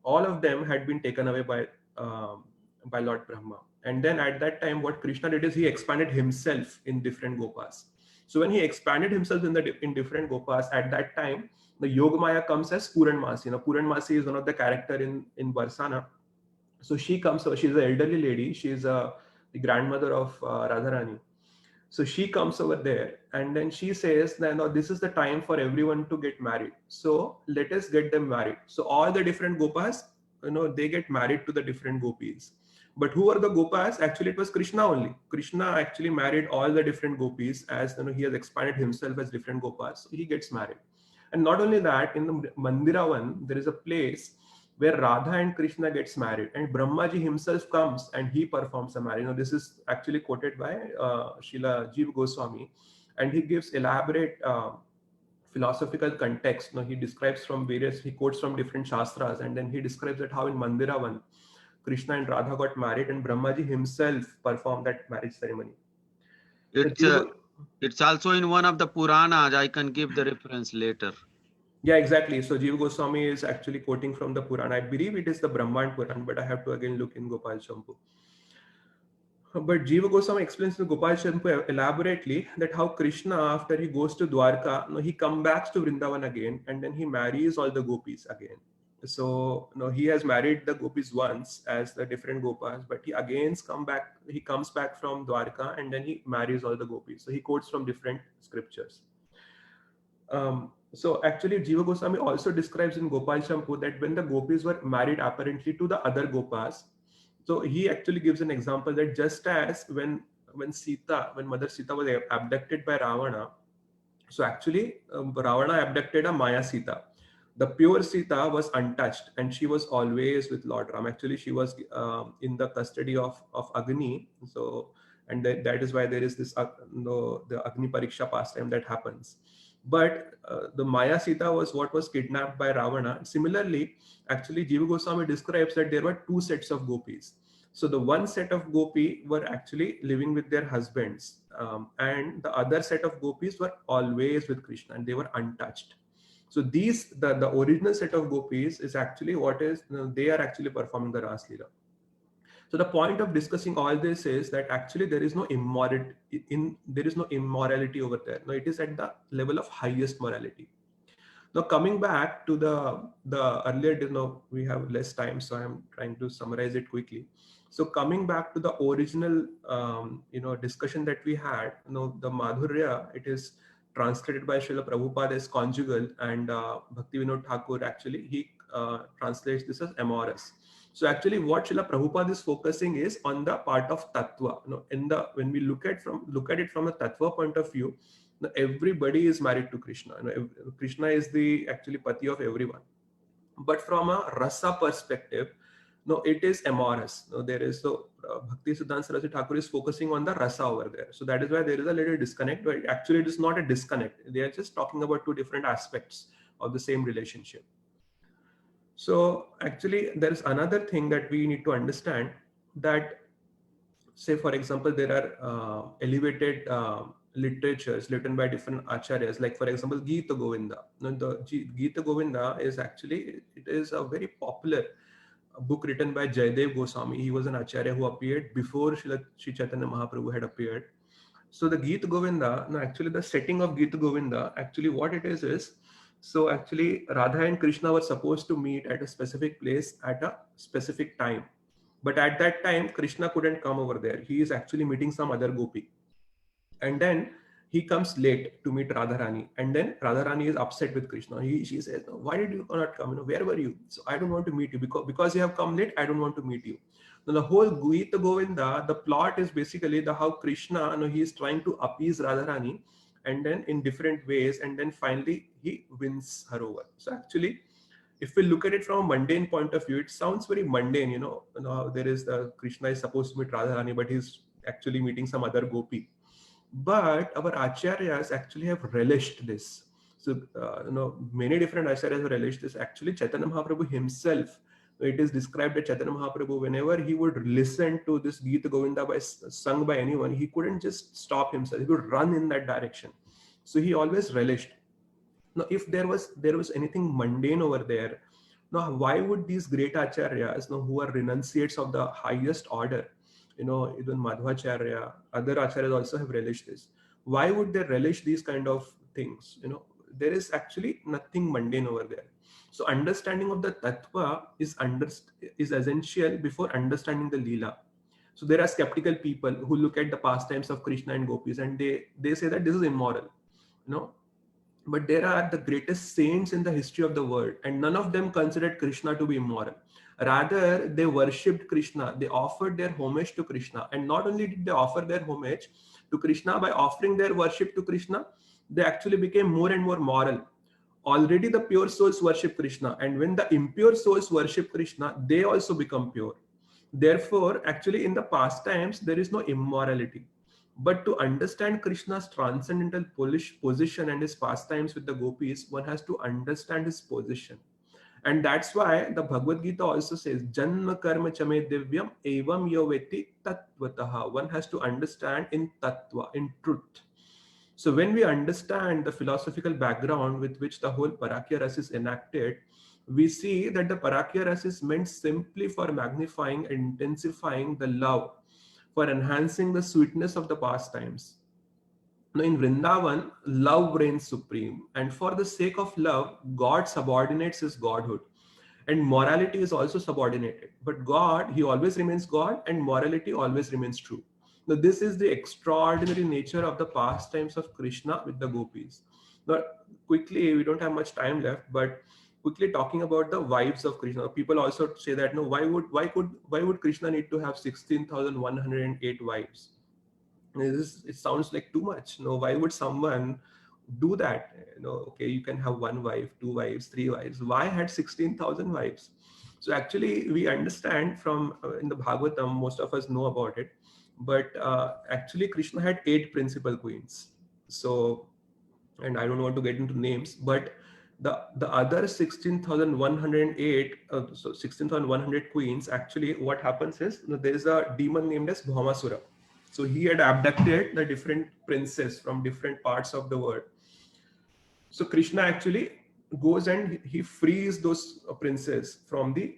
[SPEAKER 1] All of them had been taken away by Lord Brahma. And then at that time, what Krishna did is he expanded himself in different gopas. So when he expanded himself in different gopas, at that time, the Yogamaya comes as Puranmasi. Puranmasi is one of the character in Barsana. So she comes, she's an elderly lady. She's the grandmother of Radharani. So she comes over there and then she says that no, this is the time for everyone to get married. So let us get them married. So all the different gopas, they get married to the different gopis. But who are the gopas? Actually, it was Krishna only. Krishna actually married all the different gopis as he has expanded himself as different gopas. So he gets married. And not only that, in the Mandiravan, there is a place where Radha and Krishna gets married, and Brahmaji himself comes and he performs the marriage. This is actually quoted by Srila Jiva Goswami, and he gives elaborate philosophical context. He describes from various, he quotes from different shastras, and then he describes that how in Mandiravan, Krishna and Radha got married, and Brahmaji himself performed that marriage ceremony.
[SPEAKER 6] It's also in one of the Puranas. I can give the reference later.
[SPEAKER 1] Yeah, exactly. So Jiva Goswami is actually quoting from the Purana. I believe it is the Brahman Puran, but I have to again look in Gopal Champu. But Jiva Goswami explains in Gopal Champu elaborately that how Krishna, after he goes to Dwarka, he comes back to Vrindavan again, and then he marries all the gopis again. So he has married the gopis once as the different gopas, but he again comes back from Dwarka, and then he marries all the gopis. So he quotes from different scriptures. So actually Jiva Goswami also describes in Gopal Champu that when the gopis were married apparently to the other gopas, so he actually gives an example that just as when Mother Sita was abducted by Ravana, so actually Ravana abducted a Maya Sita. The pure Sita was untouched, and she was always with Lord Ram. Actually, she was in the custody of Agni. So, and that is why there is this the Agni Pariksha pastime that happens. But the Maya Sita was what was kidnapped by Ravana. Similarly, actually, Jiva Goswami describes that there were two sets of gopis. So the one set of gopi were actually living with their husbands, and the other set of gopis were always with Krishna, and they were untouched. So these, the original set of gopis is actually what is, they are actually performing the Ras Leela. So the point of discussing all this is that actually there is no immorality over there. No, it is at the level of highest morality. Now coming back to the earlier, we have less time, so I am trying to summarize it quickly. So coming back to the original, discussion that we had, the Madhurya, it is translated by Srila Prabhupada as conjugal, and Bhakti Vinod Thakur actually, he translates this as amorous. So actually what Srila Prabhupada is focusing is on the part of Tattva. When we look at it from a Tattva point of view, everybody is married to Krishna. Krishna is the actually Pati of everyone. But from a Rasa perspective, it is amorous. There is, Bhakti Siddhanta Saraswati Thakur is focusing on the Rasa over there. So that is why there is a little disconnect, but actually it is not a disconnect. They are just talking about two different aspects of the same relationship. So actually there is another thing that we need to understand, that say for example there are elevated literatures written by different acharyas, like for example Gita Govinda. The Gita Govinda is actually, it is a very popular book written by Jayadev Goswami. He was an acharya who appeared before Sri Chaitanya Mahaprabhu had appeared. So the Gita Govinda, actually the setting of Gita Govinda, actually what it is, so actually Radha and Krishna were supposed to meet at a specific place at a specific time. But at that time, Krishna couldn't come over there. He is actually meeting some other gopi. And then he comes late to meet Radharani. And then Radharani is upset with Krishna. She says, why did you not come? Where were you? So I don't want to meet you. Because you have come late, I don't want to meet you. Now the whole Gita Govinda, the plot is basically how Krishna, he is trying to appease Radharani, and then in different ways, and then finally he wins her over. So actually, if we look at it from a mundane point of view, it sounds very mundane. There is Krishna is supposed to meet Radharani, but he's actually meeting some other gopi. But our acharyas actually have relished this. So many different acharyas have relished this. Actually, Chaitanya Mahaprabhu himself, it is described that Chaitanya Mahaprabhu, whenever he would listen to this Gita Govinda sung by anyone, he couldn't just stop himself. He would run in that direction. So he always relished. Now, if there was anything mundane over there, now why would these great acharyas, who are renunciates of the highest order, even Madhvacharya, other acharyas also have relished this. Why would they relish these kind of things? There is actually nothing mundane over there. So understanding of the tattva is essential before understanding the Leela. So there are skeptical people who look at the pastimes of Krishna and gopis, and they say that this is immoral. But there are the greatest saints in the history of the world, and none of them considered Krishna to be immoral. Rather, they worshipped Krishna. They offered their homage to Krishna. And not only did they offer their homage to Krishna, by offering their worship to Krishna, they actually became more and more moral. already the pure souls worship Krishna, and when the impure souls worship Krishna, they also become pure. Therefore, actually in the pastimes, there is no immorality. But to understand Krishna's transcendental position and his pastimes with the gopis, one has to understand his position. And that's why the Bhagavad Gita also says, Janma karma chame divyam evam yoveti tattvataha. One has to understand in tattva, in truth. So when we understand the philosophical background with which the whole Parakya Rasa is enacted, we see that the Parakya Rasa is meant simply for magnifying and intensifying the love, for enhancing the sweetness of the pastimes. Now in Vrindavan, love reigns supreme, and for the sake of love, God subordinates his godhood, and morality is also subordinated. But God, he always remains God, and morality always remains true. Now this is the extraordinary nature of the pastimes of Krishna with the gopis. Now quickly, we don't have much time left, but quickly talking about the wives of Krishna. People also say that, no, why would Krishna need to have 16,108 wives? It sounds like too much. No, why would someone do that? Okay, you can have one wife, two wives, three wives. Why had 16,000 wives? So actually, we understand from in the Bhagavatam, most of us know about it, but actually Krishna had 8 principal queens. So, and I don't want to get into names, but the other 16,108, so 16,100 queens, actually what happens is, there is a demon named as Bhaumasura. So he had abducted the different princes from different parts of the world. So Krishna actually goes and he frees those princes from the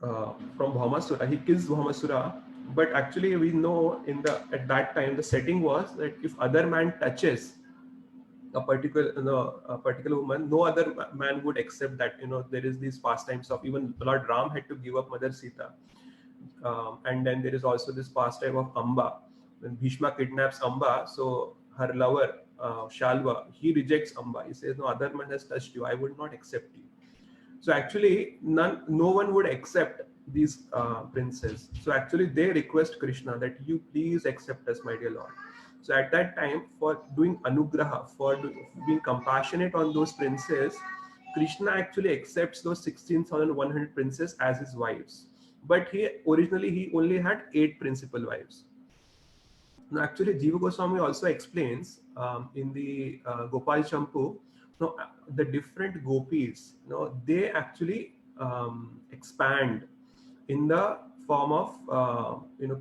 [SPEAKER 1] from Bhaumasura. He kills Bhaumasura, but actually we know at that time the setting was that if other man touches a particular woman, no other man would accept that. There is these pastimes of even Lord Ram had to give up Mother Sita. And then there is also this pastime of Amba. When Bhishma kidnaps Amba, so her lover, Shalva, he rejects Amba. He says, no other man has touched you, I would not accept you. So actually, no one would accept these princes. So actually, they request Krishna that you please accept us, my dear Lord. So at that time, for doing anugraha, for being compassionate on those princes, Krishna actually accepts those 16,100 princes as his wives. But originally he only had 8 principal wives. Now actually Jiva Goswami also explains in the Gopal Champu, the different gopis, they actually expand in the form of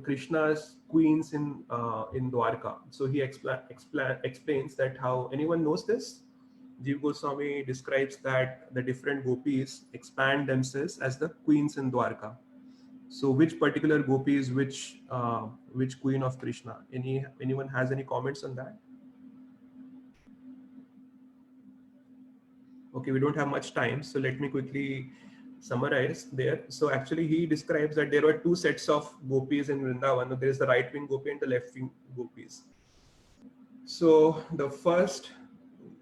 [SPEAKER 1] Krishna's queens in Dwarka. So he explains that how anyone knows this. Jiva Goswami describes that the different gopis expand themselves as the queens in Dwarka. So which particular gopi is which queen of Krishna? Anyone has any comments on that? Okay, we don't have much time, so let me quickly summarize there. So actually he describes that there were 2 sets of gopis in Vrindavan. There is the right wing gopi and the left wing gopis. So the first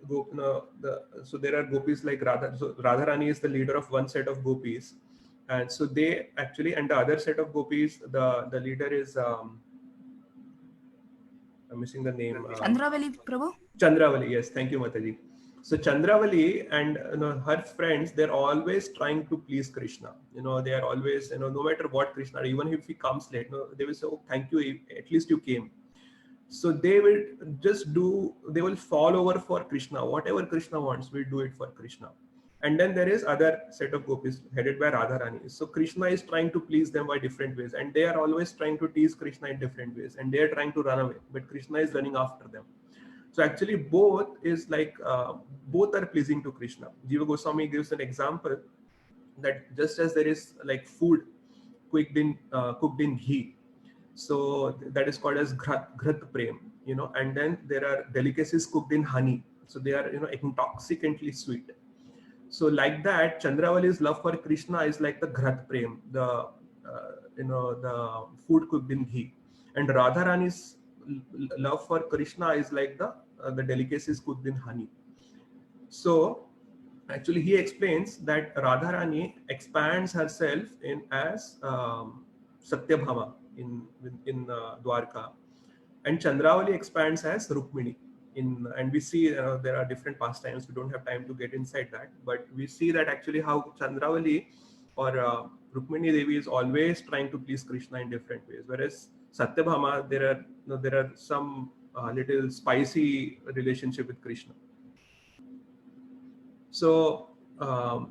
[SPEAKER 1] so there are gopis like Radha. So Radharani is the leader of one set of gopis. And so they actually, and the other set of gopis, the leader is, I'm missing the name.
[SPEAKER 7] Chandravali, Prabhu?
[SPEAKER 1] Chandravali, yes. Thank you, Mataji. So Chandravali and her friends, they're always trying to please Krishna. They are always, no matter what Krishna, even if he comes late, they will say, oh, thank you, at least you came. So they will they will fall over for Krishna. Whatever Krishna wants, we'll do it for Krishna. And then there is other set of gopis headed by Radharani. So Krishna is trying to please them by different ways, and they are always trying to tease Krishna in different ways, and they are trying to run away, but Krishna is running after them. So actually both are pleasing to Krishna. Jiva Goswami gives an example that just as there is like food cooked in ghee, so that is called as Ghat Prem, and then there are delicacies cooked in honey, so they are intoxicantly sweet. So like that, Chandravali's love for Krishna is like the Ghat Prem, the food cooked in ghee, and Radharani's love for Krishna is like the delicacies cooked in honey. So actually he explains that Radharani expands herself as Satyabhama in Dwarka, and Chandravali expands as Rukmini. and we see there are different pastimes. We don't have time to get inside that, but we see that actually how Chandravali or Rukmini Devi is always trying to please Krishna in different ways, whereas Satyabhama, there are some little spicy relationship with Krishna. So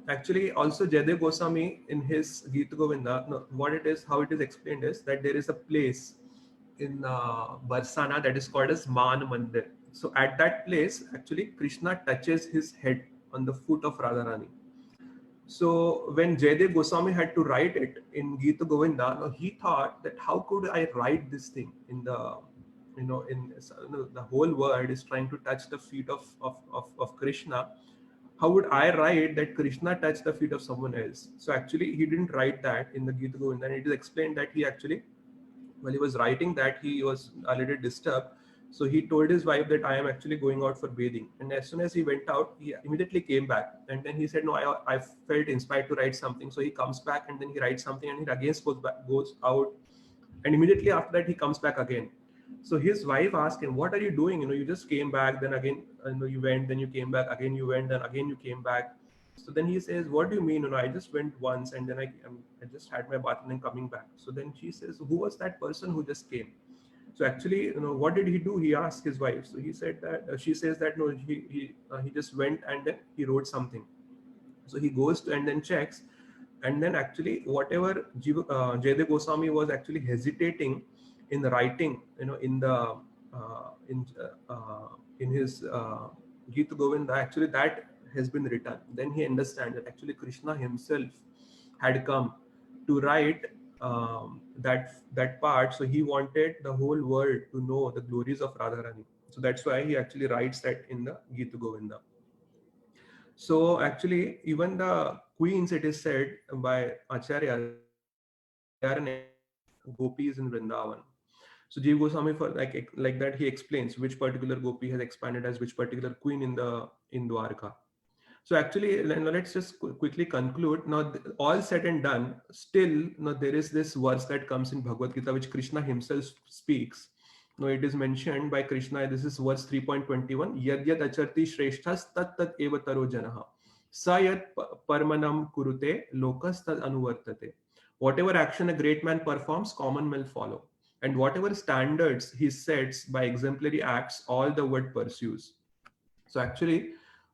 [SPEAKER 1] actually also Jaydev Goswami in his Gita Govinda, what it is, how it is explained is that there is a place in Barsana that is called as Man Mandir. So at that place, actually Krishna touches his head on the foot of Radharani. So when Jaydev Goswami had to write it in Gita Govinda, he thought that how could I write this thing in the, the whole world is trying to touch the feet of Krishna. How would I write that Krishna touched the feet of someone else? So actually he didn't write that in the Gita Govinda, and it is explained that he actually, while he was writing that, he was a little disturbed. So he told his wife that I am actually going out for bathing. And as soon as he went out, he immediately came back. And then he said, no, I felt inspired to write something. So he comes back and then he writes something and he again goes out. And immediately after that, he comes back again. So his wife asked him, what are you doing? You just came back, then again, you went, then you came back, again you went, then again you came back. So then he says, what do you mean? I just went once and then I just had my bath and then coming back. So then she says, who was that person who just came? So actually, what did he do? He asked his wife. So he said that, she says that, no, he just went and then he wrote something. So he goes to and then checks. And then actually whatever Jaydev Goswami was actually hesitating in the writing, in the, in his Gita Govinda, actually that has been written. Then he understands that actually Krishna himself had come to write that part. So he wanted the whole world to know the glories of Radharani. So that's why he actually writes that in the Gita Govinda. So actually, even the queens, it is said by Acharya, they are gopis in Vrindavan. So Jiva Goswami, for like that, he explains which particular gopi has expanded as which particular queen in Dwarka. So actually, let's just quickly conclude. Now, all said and done, still, there is this verse that comes in Bhagavad Gita, which Krishna himself speaks. Now, it is mentioned by Krishna. This is verse 3.21. Yad yad acharti shreshthas tat tat eva taro janaha. Sa yad parmanam kurute lokas tad anuvartate. Whatever action a great man performs, common will follow. And whatever standards he sets by exemplary acts, all the world pursues. So actually,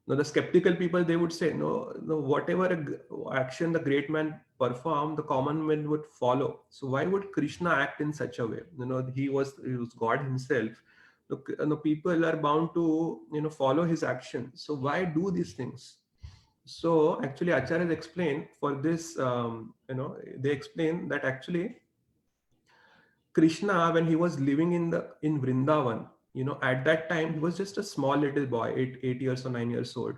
[SPEAKER 1] the skeptical people, they would say, no, whatever action the great man performed, the common man would follow. So why would Krishna act in such a way? He was God himself. People are bound to follow his action. So why do these things? So actually, Acharyas explain for this. They explain that actually Krishna, when he was living in Vrindavan, at that time he was just a small little boy, 8 years or 9 years old.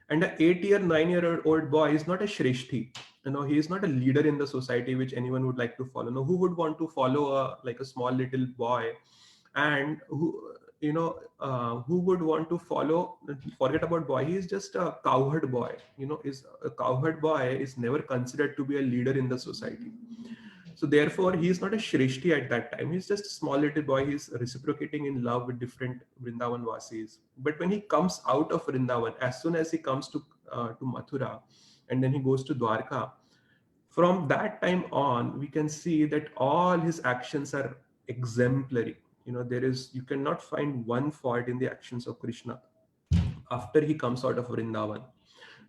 [SPEAKER 1] And an 8-year, 9-year-old boy is not a Shrishti. He is not a leader in the society which anyone would like to follow. No, who would want to follow a small little boy, and who would want to follow? Forget about boy. He is just a cowherd boy. Is a cowherd boy is never considered to be a leader in the society. So therefore, he is not a Shrishti at that time. He's just a small little boy. He's reciprocating in love with different Vrindavan Vasis. But when he comes out of Vrindavan, as soon as he comes to Mathura, and then he goes to Dwarka, from that time on, we can see that all his actions are exemplary. You cannot find one fault in the actions of Krishna after he comes out of Vrindavan.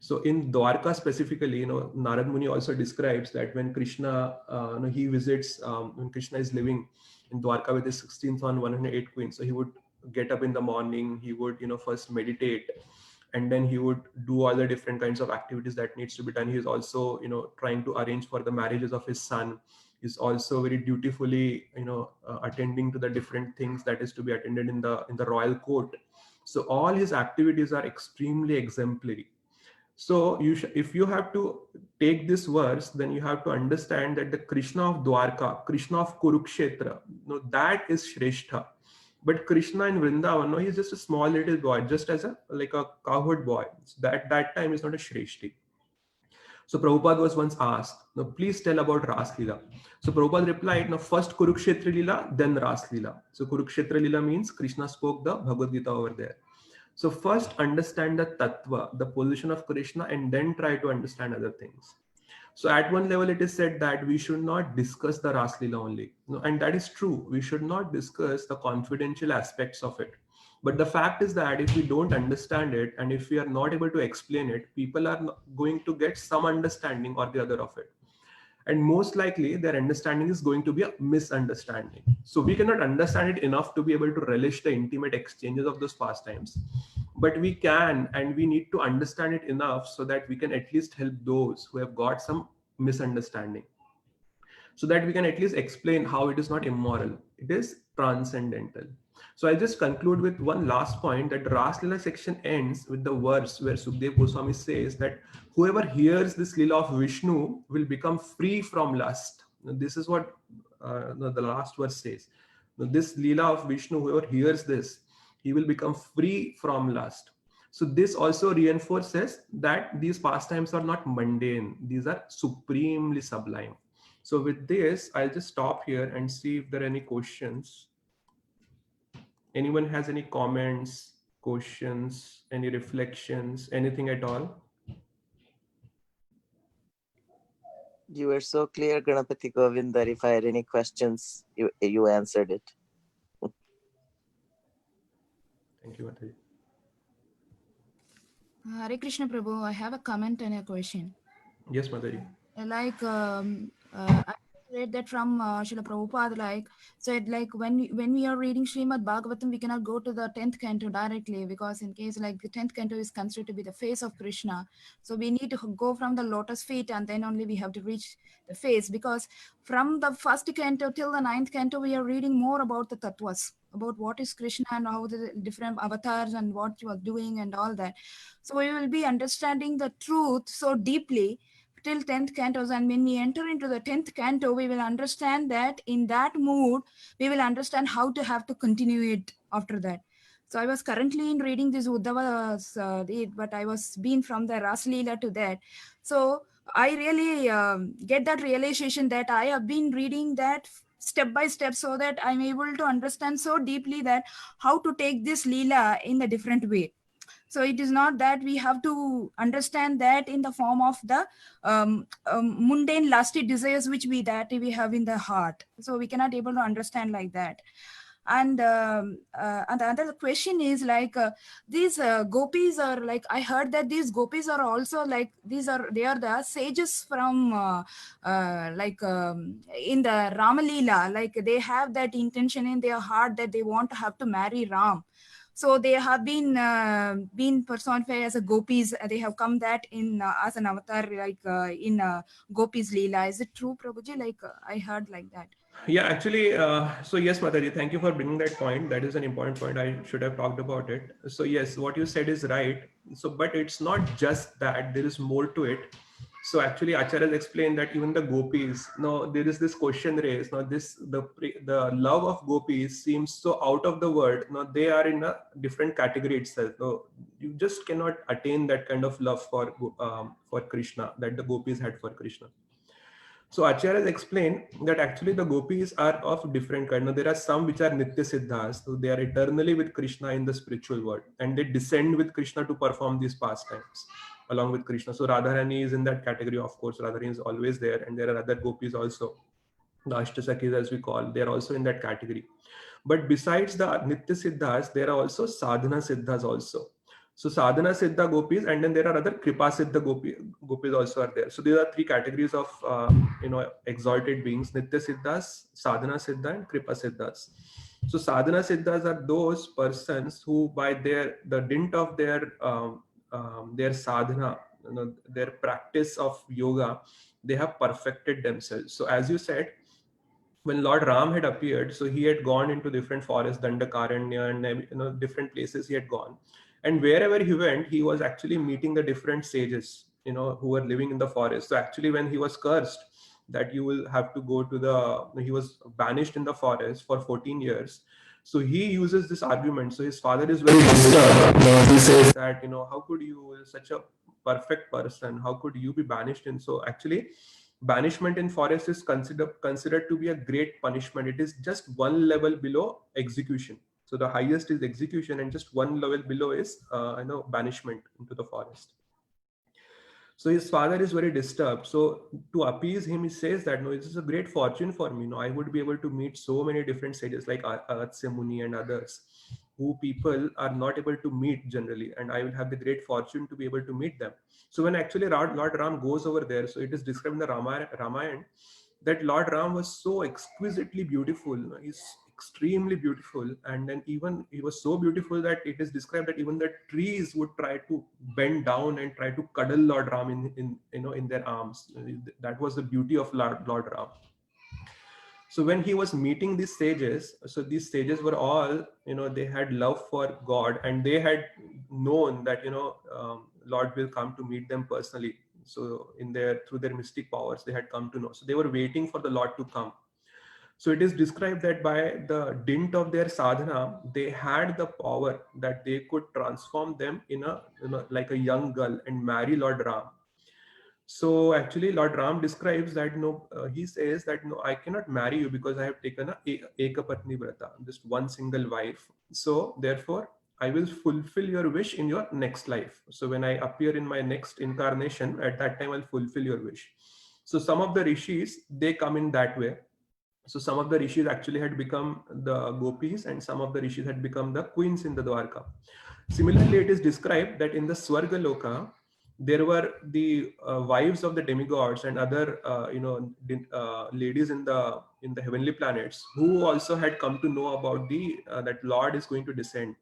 [SPEAKER 1] So in Dwarka specifically, Narad Muni also describes that when Krishna, he visits, when Krishna is living in Dwarka with his 16th son, 108 queens. So he would get up in the morning, he would, first meditate, and then he would do all the different kinds of activities that needs to be done. He is also, trying to arrange for the marriages of his son. He's also very dutifully, attending to the different things that is to be attended in the royal court. So all his activities are extremely exemplary. So if you have to take this verse, then you have to understand that the Krishna of Dwarka, Krishna of Kurukshetra, that is Shrestha. But Krishna in Vrindavan, he's just a small little boy, just as a cowherd boy. So that time is not a Shreshti. So Prabhupada was once asked, "Now please tell about Ras Leela." So Prabhupada replied, "Now first Kurukshetra Leela, then Ras Leela." So Kurukshetra Leela means Krishna spoke the Bhagavad Gita over there. So first understand the tattva, the position of Krishna, and then try to understand other things. So at one level, it is said that we should not discuss the Ras Leela only. No, and that is true. We should not discuss the confidential aspects of it. But the fact is that if we don't understand it and if we are not able to explain it, people are going to get some understanding or the other of it. And most likely their understanding is going to be a misunderstanding. So we cannot understand it enough to be able to relish the intimate exchanges of those pastimes. But we can, and we need to understand it enough so that we can at least help those who have got some misunderstanding, so that we can at least explain how it is not immoral, it is transcendental. So I'll just conclude with one last point, that Ras Leela section ends with the verse where Sukdev Goswami says that whoever hears this Leela of Vishnu will become free from lust. Now, this is what the last verse says. Now, this Leela of Vishnu, whoever hears this, he will become free from lust. So this also reinforces that these pastimes are not mundane. These are supremely sublime. So with this, I'll just stop here and see if there are any questions. Anyone has any comments, questions, any reflections, anything at all?
[SPEAKER 7] You were so clear, Ganapati Govind, that if I had any questions, you answered it.
[SPEAKER 1] Thank you, Mataji.
[SPEAKER 8] Hare Krishna Prabhu, I have a comment and a question.
[SPEAKER 1] Yes, Mataji.
[SPEAKER 8] Like I read that from Srila Prabhupada, like said, like when we are reading Srimad Bhagavatam, we cannot go to the 10th canto directly, because in case like the 10th canto is considered to be the face of Krishna, so we need to go from the lotus feet and then only we have to reach the face, because from the first canto till the 9th canto we are reading more about the tattvas, about what is Krishna and how the different avatars and what you are doing and all that. So we will be understanding the truth so deeply till 10th cantos, and when we enter into the 10th canto, we will understand that in that mood we will understand how to have to continue it after that. So I was currently in reading this Uddhava's but I was being from the Ras Leela to that. So I really get that realization that I have been reading that step by step, so that I'm able to understand so deeply that how to take this Leela in a different way. So it is not that we have to understand that in the form of the mundane lusty desires which we have in the heart. So we cannot able to understand like that. And the other question is like these gopis are like, I heard that these gopis are also like they are the sages from in the Rama Leela, like they have that intention in their heart that they want to have to marry Ram. So they have been personified as a gopis. They have come that in as an avatar, like in Gopis Leela. Is it true, Prabhuji? Like I heard like that.
[SPEAKER 1] Yeah, actually, so yes, Mataji, thank you for bringing that point. That is an important point. I should have talked about it. So yes, what you said is right. So, but it's not just that. There is more to it. So actually, Acharya has explained that even the gopis, now there is this question raised. Now the love of gopis seems so out of the world. Now they are in a different category itself. No, you just cannot attain that kind of love for Krishna that the gopis had for Krishna. So Acharya has explained that actually the gopis are of different kind. Now there are some which are Nitya Siddhas, so they are eternally with Krishna in the spiritual world, and they descend with Krishna to perform these pastimes along with Krishna. So Radharani is in that category, of course. Radharani is always there, and there are other gopis also, the Ashtasakis as we call. They are also in that category. But besides the Nitya Siddhas, there are also Sadhana Siddhas also. So Sadhana Siddha gopis, and then there are other Kripa Siddha gopis also are there. So these are three categories of exalted beings: Nitya Siddhas, Sadhana Siddha, and Kripa Siddhas. So Sadhana Siddhas are those persons who, by the dint of their sadhana, their practice of yoga, they have perfected themselves. So as you said, when Lord Ram had appeared, so he had gone into different forests, Dandakaranya, and different places he had gone. And wherever he went, he was actually meeting the different sages, who were living in the forest. So actually, when he was cursed that you will have to go to he was banished in the forest for 14 years. So he uses this argument. So his father is very disturbed. He says that, how could you, such a perfect person. How could you be banished? And so actually, banishment in forest is considered to be a great punishment. It is just one level below execution. So the highest is execution, and just one level below is banishment into the forest. So his father is very disturbed. So to appease him, he says that, no, this is a great fortune for me. I would be able to meet so many different sages like Agatya Muni and others, who people are not able to meet generally, and I will have the great fortune to be able to meet them. So when actually Lord Ram goes over there, so it is described in the Ramayana that Lord Ram was so exquisitely beautiful. He's extremely beautiful, and then even he was so beautiful that it is described that even the trees would try to bend down and try to cuddle Lord Ram in their arms. That was the beauty of Lord Ram. So when he was meeting these sages, so these sages were all, they had love for God, and they had known that, Lord will come to meet them personally. So through their mystic powers, they had come to know. So they were waiting for the Lord to come. So it is described that by the dint of their sadhana, they had the power that they could transform them in like a young girl and marry Lord Ram. So actually Lord Ram describes that, he says that, no, I cannot marry you because I have taken a Ekapatni Vrata, just one single wife. So therefore I will fulfill your wish in your next life. So when I appear in my next incarnation, at that time I'll fulfill your wish. So some of the rishis, they come in that way. So some of the rishis actually had become the gopis, and some of the rishis had become the queens in the Dwarka. Similarly, it is described that in the Swarga Loka, there were the wives of the demigods and other ladies in the heavenly planets, who also had come to know about that Lord is going to descend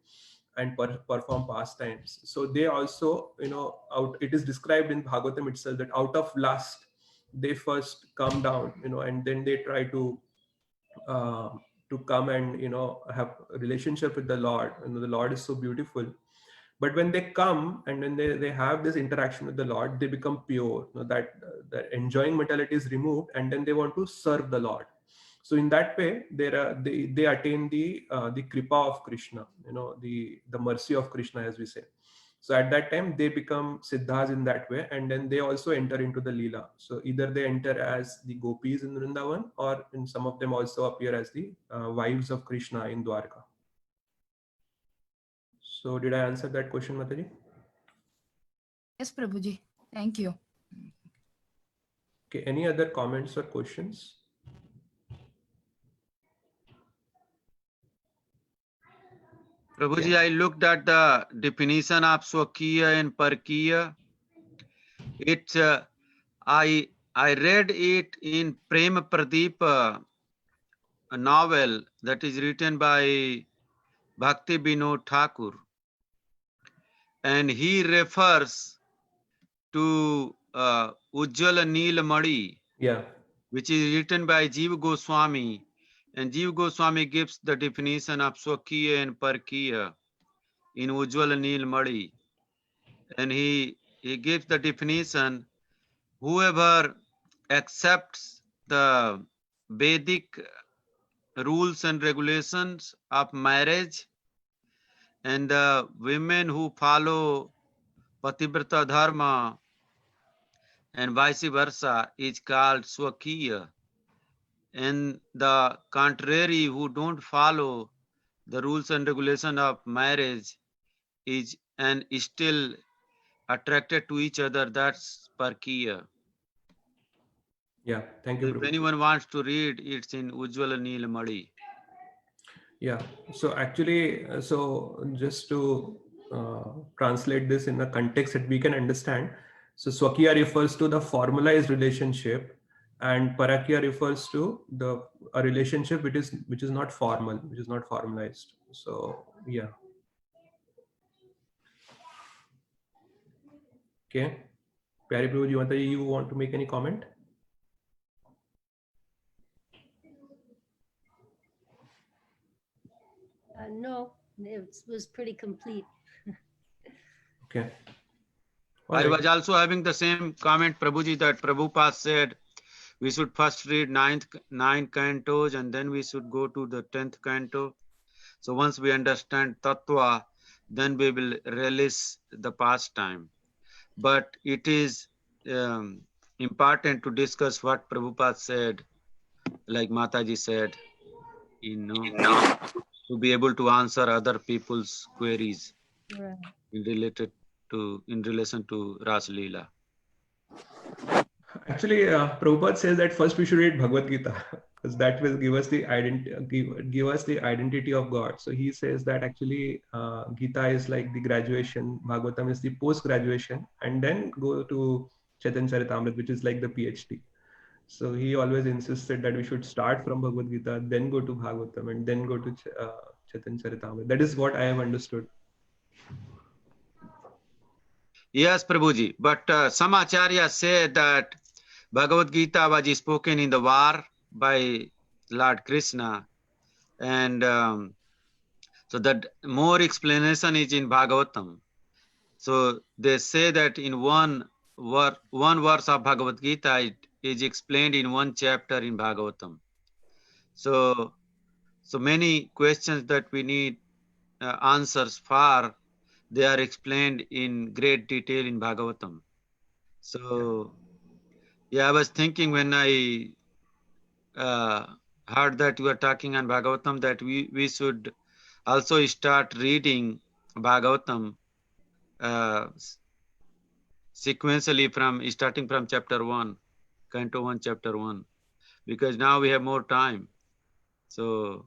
[SPEAKER 1] and perform pastimes. So they also, it is described in Bhagavatam itself that out of lust, they first come down, and then they try to come and have a relationship with the Lord. The Lord is so beautiful. But when they come and when they have this interaction with the Lord, they become pure. That enjoying mentality is removed, and then they want to serve the Lord. So in that way, they attain the kripa of Krishna, the mercy of Krishna, as we say. So at that time, they become siddhas in that way, and then they also enter into the Leela. So either they enter as the gopis in Vrindavan, or in some of them also appear as the wives of Krishna in Dwarka. So did I answer that question, Mataji?
[SPEAKER 8] Yes, Prabhuji. Thank you.
[SPEAKER 1] Okay, any other comments or questions?
[SPEAKER 6] Prabhuji,
[SPEAKER 1] Yeah.
[SPEAKER 6] I looked at the definition of Swakiya and Parkiya. I read it in Prem Pradeep, a novel that is written by Bhakti Vinod Thakur, and he refers to Ujjwala Neelamani,
[SPEAKER 1] Yeah.
[SPEAKER 6] which is written by Jiva Goswami, and Jiva Goswami gives the definition of Swakiya and Parkiya in Ujjwala Neelamani, and he gives the definition: whoever accepts the Vedic rules and regulations of marriage, and the women who follow Pativrata Dharma and vice versa is called Swakiya, and the contrary, who don't follow the rules and regulations of marriage is still attracted to each other, that's Parkiya.
[SPEAKER 1] Yeah, thank you,
[SPEAKER 6] If
[SPEAKER 1] Prabhu.
[SPEAKER 6] anyone wants to read, it's in Ujjwala Neelamani.
[SPEAKER 1] Yeah, so actually, so just to translate this in a context that we can understand, so Swakiya refers to the formalized relationship, and Parakya refers to a relationship which is not formal, which is not formalized. So yeah. Okay, Pyari Prabhuji, you want to make any comment?
[SPEAKER 4] No, it was pretty complete.
[SPEAKER 1] Okay. All
[SPEAKER 6] I
[SPEAKER 1] right.
[SPEAKER 6] was also having the same comment, Prabhuji, that Prabhupada said we should first read nine cantos and then we should go to the 10th canto. So once we understand Tattva, then we will release the pastime. but it is important to discuss what Prabhupada said, like Mataji said, to be able to answer other people's queries
[SPEAKER 4] Right.
[SPEAKER 6] in relation to Ras Leela.
[SPEAKER 1] Actually, Prabhupada says that first we should read Bhagavad Gita because that will give us the identity of God. So he says that actually Gita is like the graduation, Bhagavatam is the post graduation, and then go to Chaitanya Charitamrita, which is like the PhD. So he always insisted that we should start from Bhagavad Gita, then go to Bhagavatam, and then go to Chaitanya Charitamrita. That is what I have understood.
[SPEAKER 6] Yes, Prabhuji, but some acharyas say that Bhagavad Gita was spoken in the war by Lord Krishna, and so that more explanation is in Bhagavatam. So they say that in one verse of Bhagavad Gita, it is explained in one chapter in Bhagavatam. So many questions that we need answers for, they are explained in great detail in Bhagavatam. So yeah, I was thinking when I heard that you are talking on Bhagavatam, that we should also start reading Bhagavatam sequentially starting from chapter 1, Canto 1, chapter 1, because now we have more time. So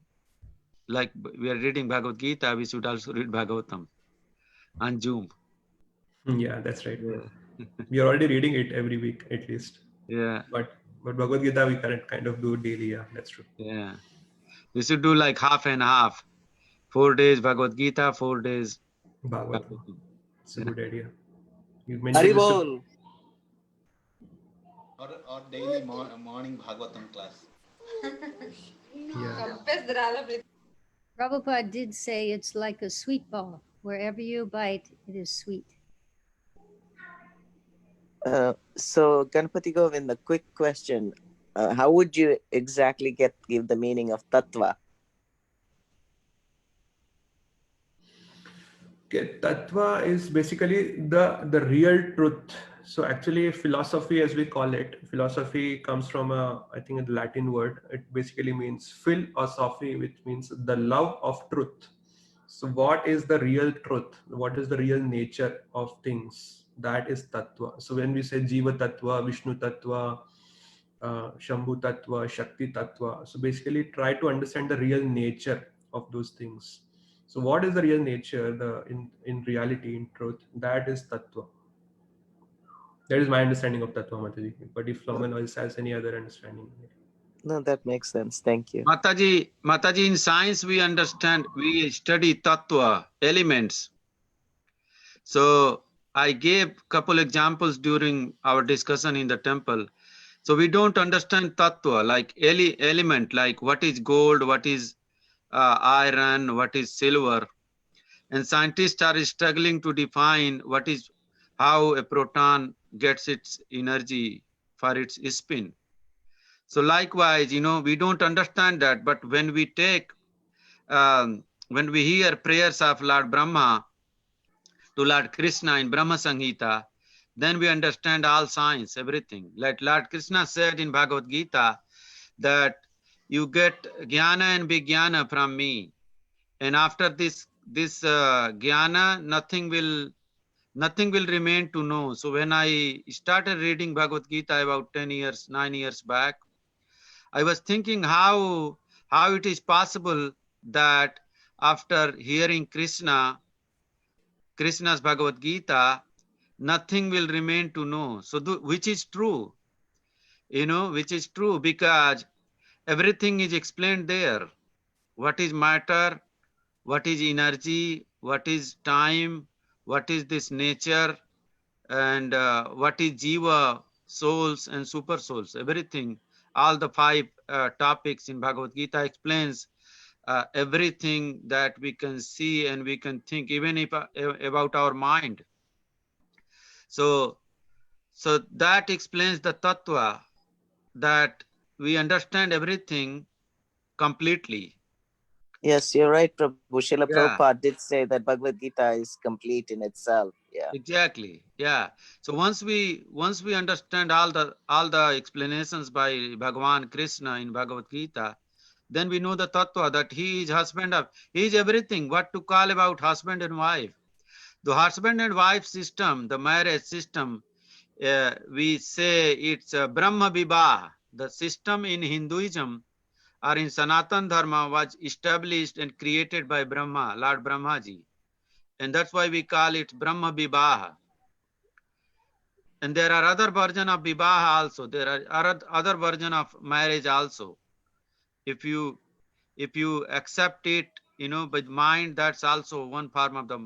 [SPEAKER 6] like we are reading Bhagavad Gita, we should also read Bhagavatam on Zoom.
[SPEAKER 1] Yeah, that's right.
[SPEAKER 6] Yeah.
[SPEAKER 1] We are already reading it every week at least.
[SPEAKER 6] Yeah.
[SPEAKER 1] But Bhagavad Gita we kind of do daily. Yeah, that's true.
[SPEAKER 6] Yeah. We should do like half and half. 4 days Bhagavad Gita, 4 days
[SPEAKER 1] Bhagavatam.
[SPEAKER 6] Bhagavatam.
[SPEAKER 1] It's a good idea. You
[SPEAKER 7] Hari
[SPEAKER 1] mentioned this to-
[SPEAKER 7] Bol.
[SPEAKER 2] Or daily morning Bhagavatam class.
[SPEAKER 1] Yeah.
[SPEAKER 4] Prabhupada did say it's like a sweet ball. Wherever you bite, it is sweet.
[SPEAKER 7] So Ganpati Govind, a quick question. How would you exactly give the meaning of tattva?
[SPEAKER 1] Okay, Tattva is basically the real truth. So actually philosophy, as we call it, philosophy comes from I think a Latin word. It basically means philosophy, which means the love of truth. So what is the real truth? What is the real nature of things? That is Tattva. So when we say Jiva Tattva, Vishnu Tattva, Shambhu Tattva, Shakti Tattva, so basically try to understand the real nature of those things. So what is the real nature, in reality, in truth? That is Tattva. That is my understanding of Tattva, Mataji. But if someone else has any other understanding.
[SPEAKER 7] No, that makes sense. Thank you.
[SPEAKER 6] Mataji, in science we study tattva, elements. So I gave couple examples during our discussion in the temple. So we don't understand tattva, like element, like what is gold, what is iron, what is silver. And scientists are struggling to define how a proton gets its energy for its spin. So likewise, we don't understand that, but when we hear prayers of Lord Brahma to Lord Krishna in Brahma Samhita, then we understand all science, everything. Like Lord Krishna said in Bhagavad Gita that you get jnana and vijnana from me, and after this jnana, nothing will remain to know. So when I started reading Bhagavad Gita about 9 years back, I was thinking how it is possible that after hearing Krishna's Bhagavad Gita, nothing will remain to know. So which is true, which is true, because everything is explained there. What is matter, what is energy, what is time, what is this nature, and what is jiva, souls and super souls, everything. All the 5 topics in Bhagavad Gita explains everything that we can see and we can think, even about our mind. So that explains the tattva, that we understand everything completely.
[SPEAKER 7] Yes, you're right, Prabhu. Srila
[SPEAKER 6] Yeah.
[SPEAKER 7] Prabhupada did say that Bhagavad Gita is complete in itself. Yeah.
[SPEAKER 6] Exactly. Yeah. So once we understand all the explanations by Bhagavan Krishna in Bhagavad Gita, then we know the tattva that he is he is everything. What to call about husband and wife? The husband and wife system, the marriage system, we say it's Brahma Vibha. The system in Hinduism or in Sanatan Dharma was established and created by Brahma, Lord Brahmaji. And that's why we call it Brahma Vibha. And there are other version of Vibaha also. There are other version of marriage also. If you accept it, with mind, that's also one form of the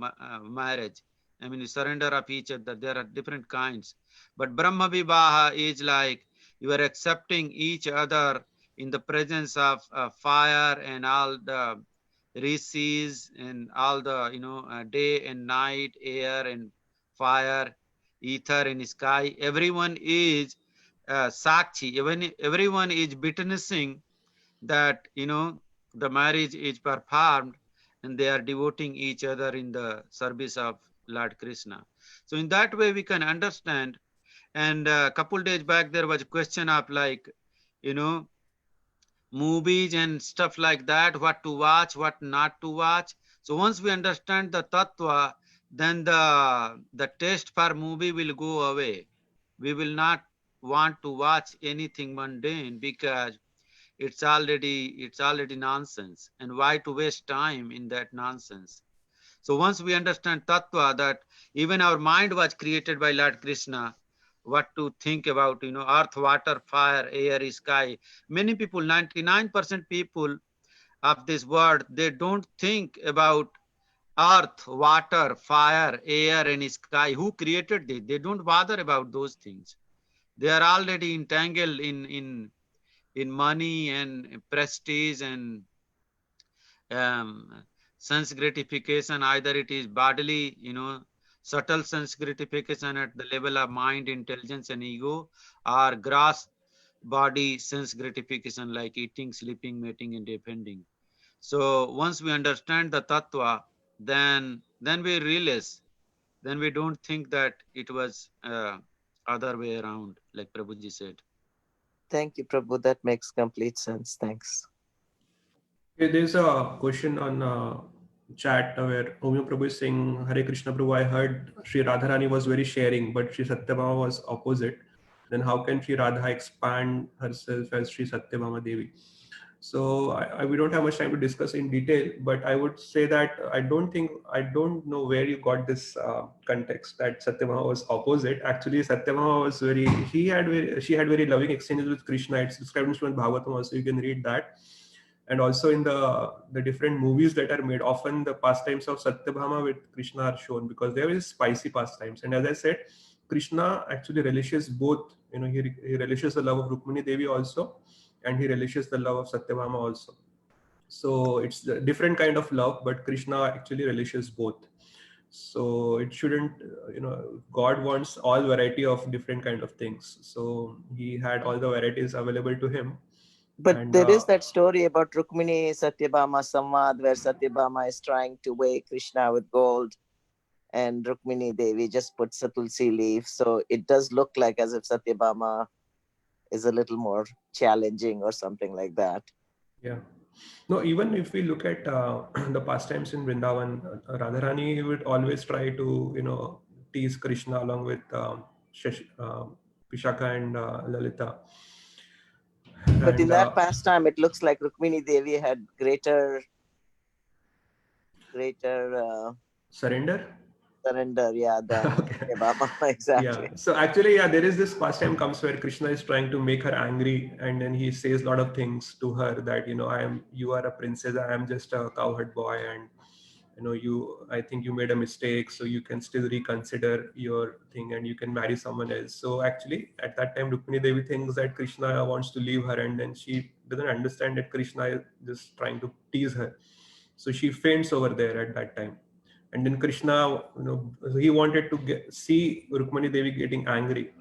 [SPEAKER 6] marriage. I mean, you surrender of each other. There are different kinds. But Brahma Vibaha is like you are accepting each other in the presence of fire and all the rishis and all the day and night, air and fire, ether and sky. Everyone is sakshi. Everyone is witnessing that the marriage is performed and they are devoting each other in the service of Lord Krishna. So in that way we can understand. And a couple days back there was a question of like movies and stuff like that, what to watch, what not to watch. So once we understand the tattva, then the taste for movie will go away. We will not want to watch anything mundane because it's already nonsense, and why to waste time in that nonsense? So once we understand tattva, that even our mind was created by Lord Krishna, what to think about earth, water, fire, air, sky. Many people, 99% people of this world, they don't think about earth, water, fire, air and sky. Who created this? They don't bother about those things. They are already entangled in money and prestige and sense gratification. Either it is bodily, subtle sense gratification at the level of mind, intelligence and ego, or gross body sense gratification like eating, sleeping, mating and defending. So once we understand the tattva, then we realize, then we don't think that it was other way around, like Prabhuji said.
[SPEAKER 7] Thank you, Prabhu. That makes complete sense. Thanks.
[SPEAKER 1] Okay, there's a question on chat where Omyo Prabhu is saying, Hare Krishna Prabhu, I heard Sri Radharani was very sharing, but Sri Satyabhama was opposite. Then how can Sri Radha expand herself as Sri Satyabhama Devi? So we don't have much time to discuss in detail, but I would say that I don't know where you got this context that Satyabhama was opposite. Actually, Satyabhama was she had very loving exchanges with Krishna. It's described in Srimad Bhagavatam also. You can read that. And also in the different movies that are made, often the pastimes of Satyabhama with Krishna are shown because there is spicy pastimes. And as I said, Krishna actually relishes both. He relishes the love of Rukmini Devi also, and he relishes the love of Satyabhama also. So it's a different kind of love, but Krishna actually relishes both. So it shouldn't, God wants all variety of different kind of things. So he had all the varieties available to him.
[SPEAKER 7] But
[SPEAKER 1] And
[SPEAKER 7] there is that story about Rukmini Satyabhama Samvad where Satyabhama is trying to weigh Krishna with gold and Rukmini Devi just puts a tulsi leaf. So it does look like as if Satyabhama is a little more challenging or something like that.
[SPEAKER 1] Yeah. No, even if we look at the pastimes in Vrindavan, Radharani would always try to, tease Krishna along with Vishaka and Lalita.
[SPEAKER 7] But in
[SPEAKER 1] And,
[SPEAKER 7] that pastime, it looks like Rukmini Devi had greater
[SPEAKER 1] surrender.
[SPEAKER 7] Yeah, than
[SPEAKER 1] Okay.
[SPEAKER 7] Satyabhama. Exactly.
[SPEAKER 1] Yeah. So actually, there is this pastime comes where Krishna is trying to make her angry, and then he says a lot of things to her that you are a princess, I am just a cowherd boy, and I think you made a mistake, so you can still reconsider your thing and you can marry someone else. So actually, at that time, Rukmini Devi thinks that Krishna wants to leave her, and then she doesn't understand that Krishna is just trying to tease her. So she faints over there at that time. And then Krishna, he wanted to see Rukmini Devi getting angry.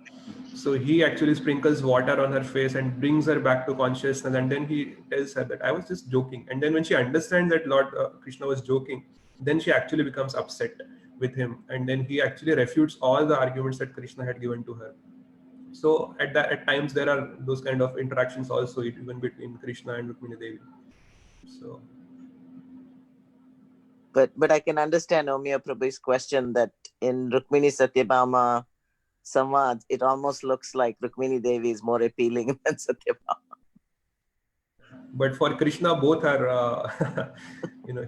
[SPEAKER 1] So he actually sprinkles water on her face and brings her back to consciousness, and then he tells her that I was just joking. And then when she understands that Lord Krishna was joking, then she actually becomes upset with him, and then he actually refutes all the arguments that Krishna had given to her. So at times there are those kind of interactions also, even between Krishna and Rukmini Devi. So
[SPEAKER 7] But I can understand Omiya Prabhu's question that in Rukmini Satyabhama Samvad, it almost looks like Rukmini Devi is more appealing than Satyabhama.
[SPEAKER 1] but for Krishna, both are,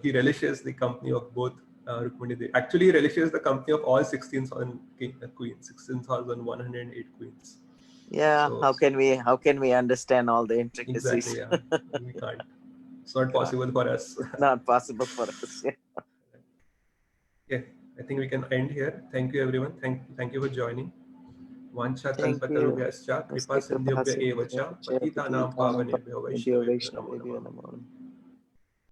[SPEAKER 1] he relishes the company of both Rukmini Devi. Actually, he relishes the company of all 16,000 queens, 16,108 queens.
[SPEAKER 7] Yeah,
[SPEAKER 1] So-
[SPEAKER 7] how can we understand all the intricacies?
[SPEAKER 1] Exactly, yeah. We can't. It's not possible for us.
[SPEAKER 7] Not possible for us. Yeah.
[SPEAKER 1] Okay, I think we can end here. Thank you, everyone. Thank you for joining. Vancha
[SPEAKER 7] Thank you.
[SPEAKER 1] kalpatarubhyascha kripa sindhyabhya evacha patitanam pavanebhyo vaishnavebhyo namo
[SPEAKER 7] Vaishnavebhyo
[SPEAKER 1] namaha.
[SPEAKER 7] namo.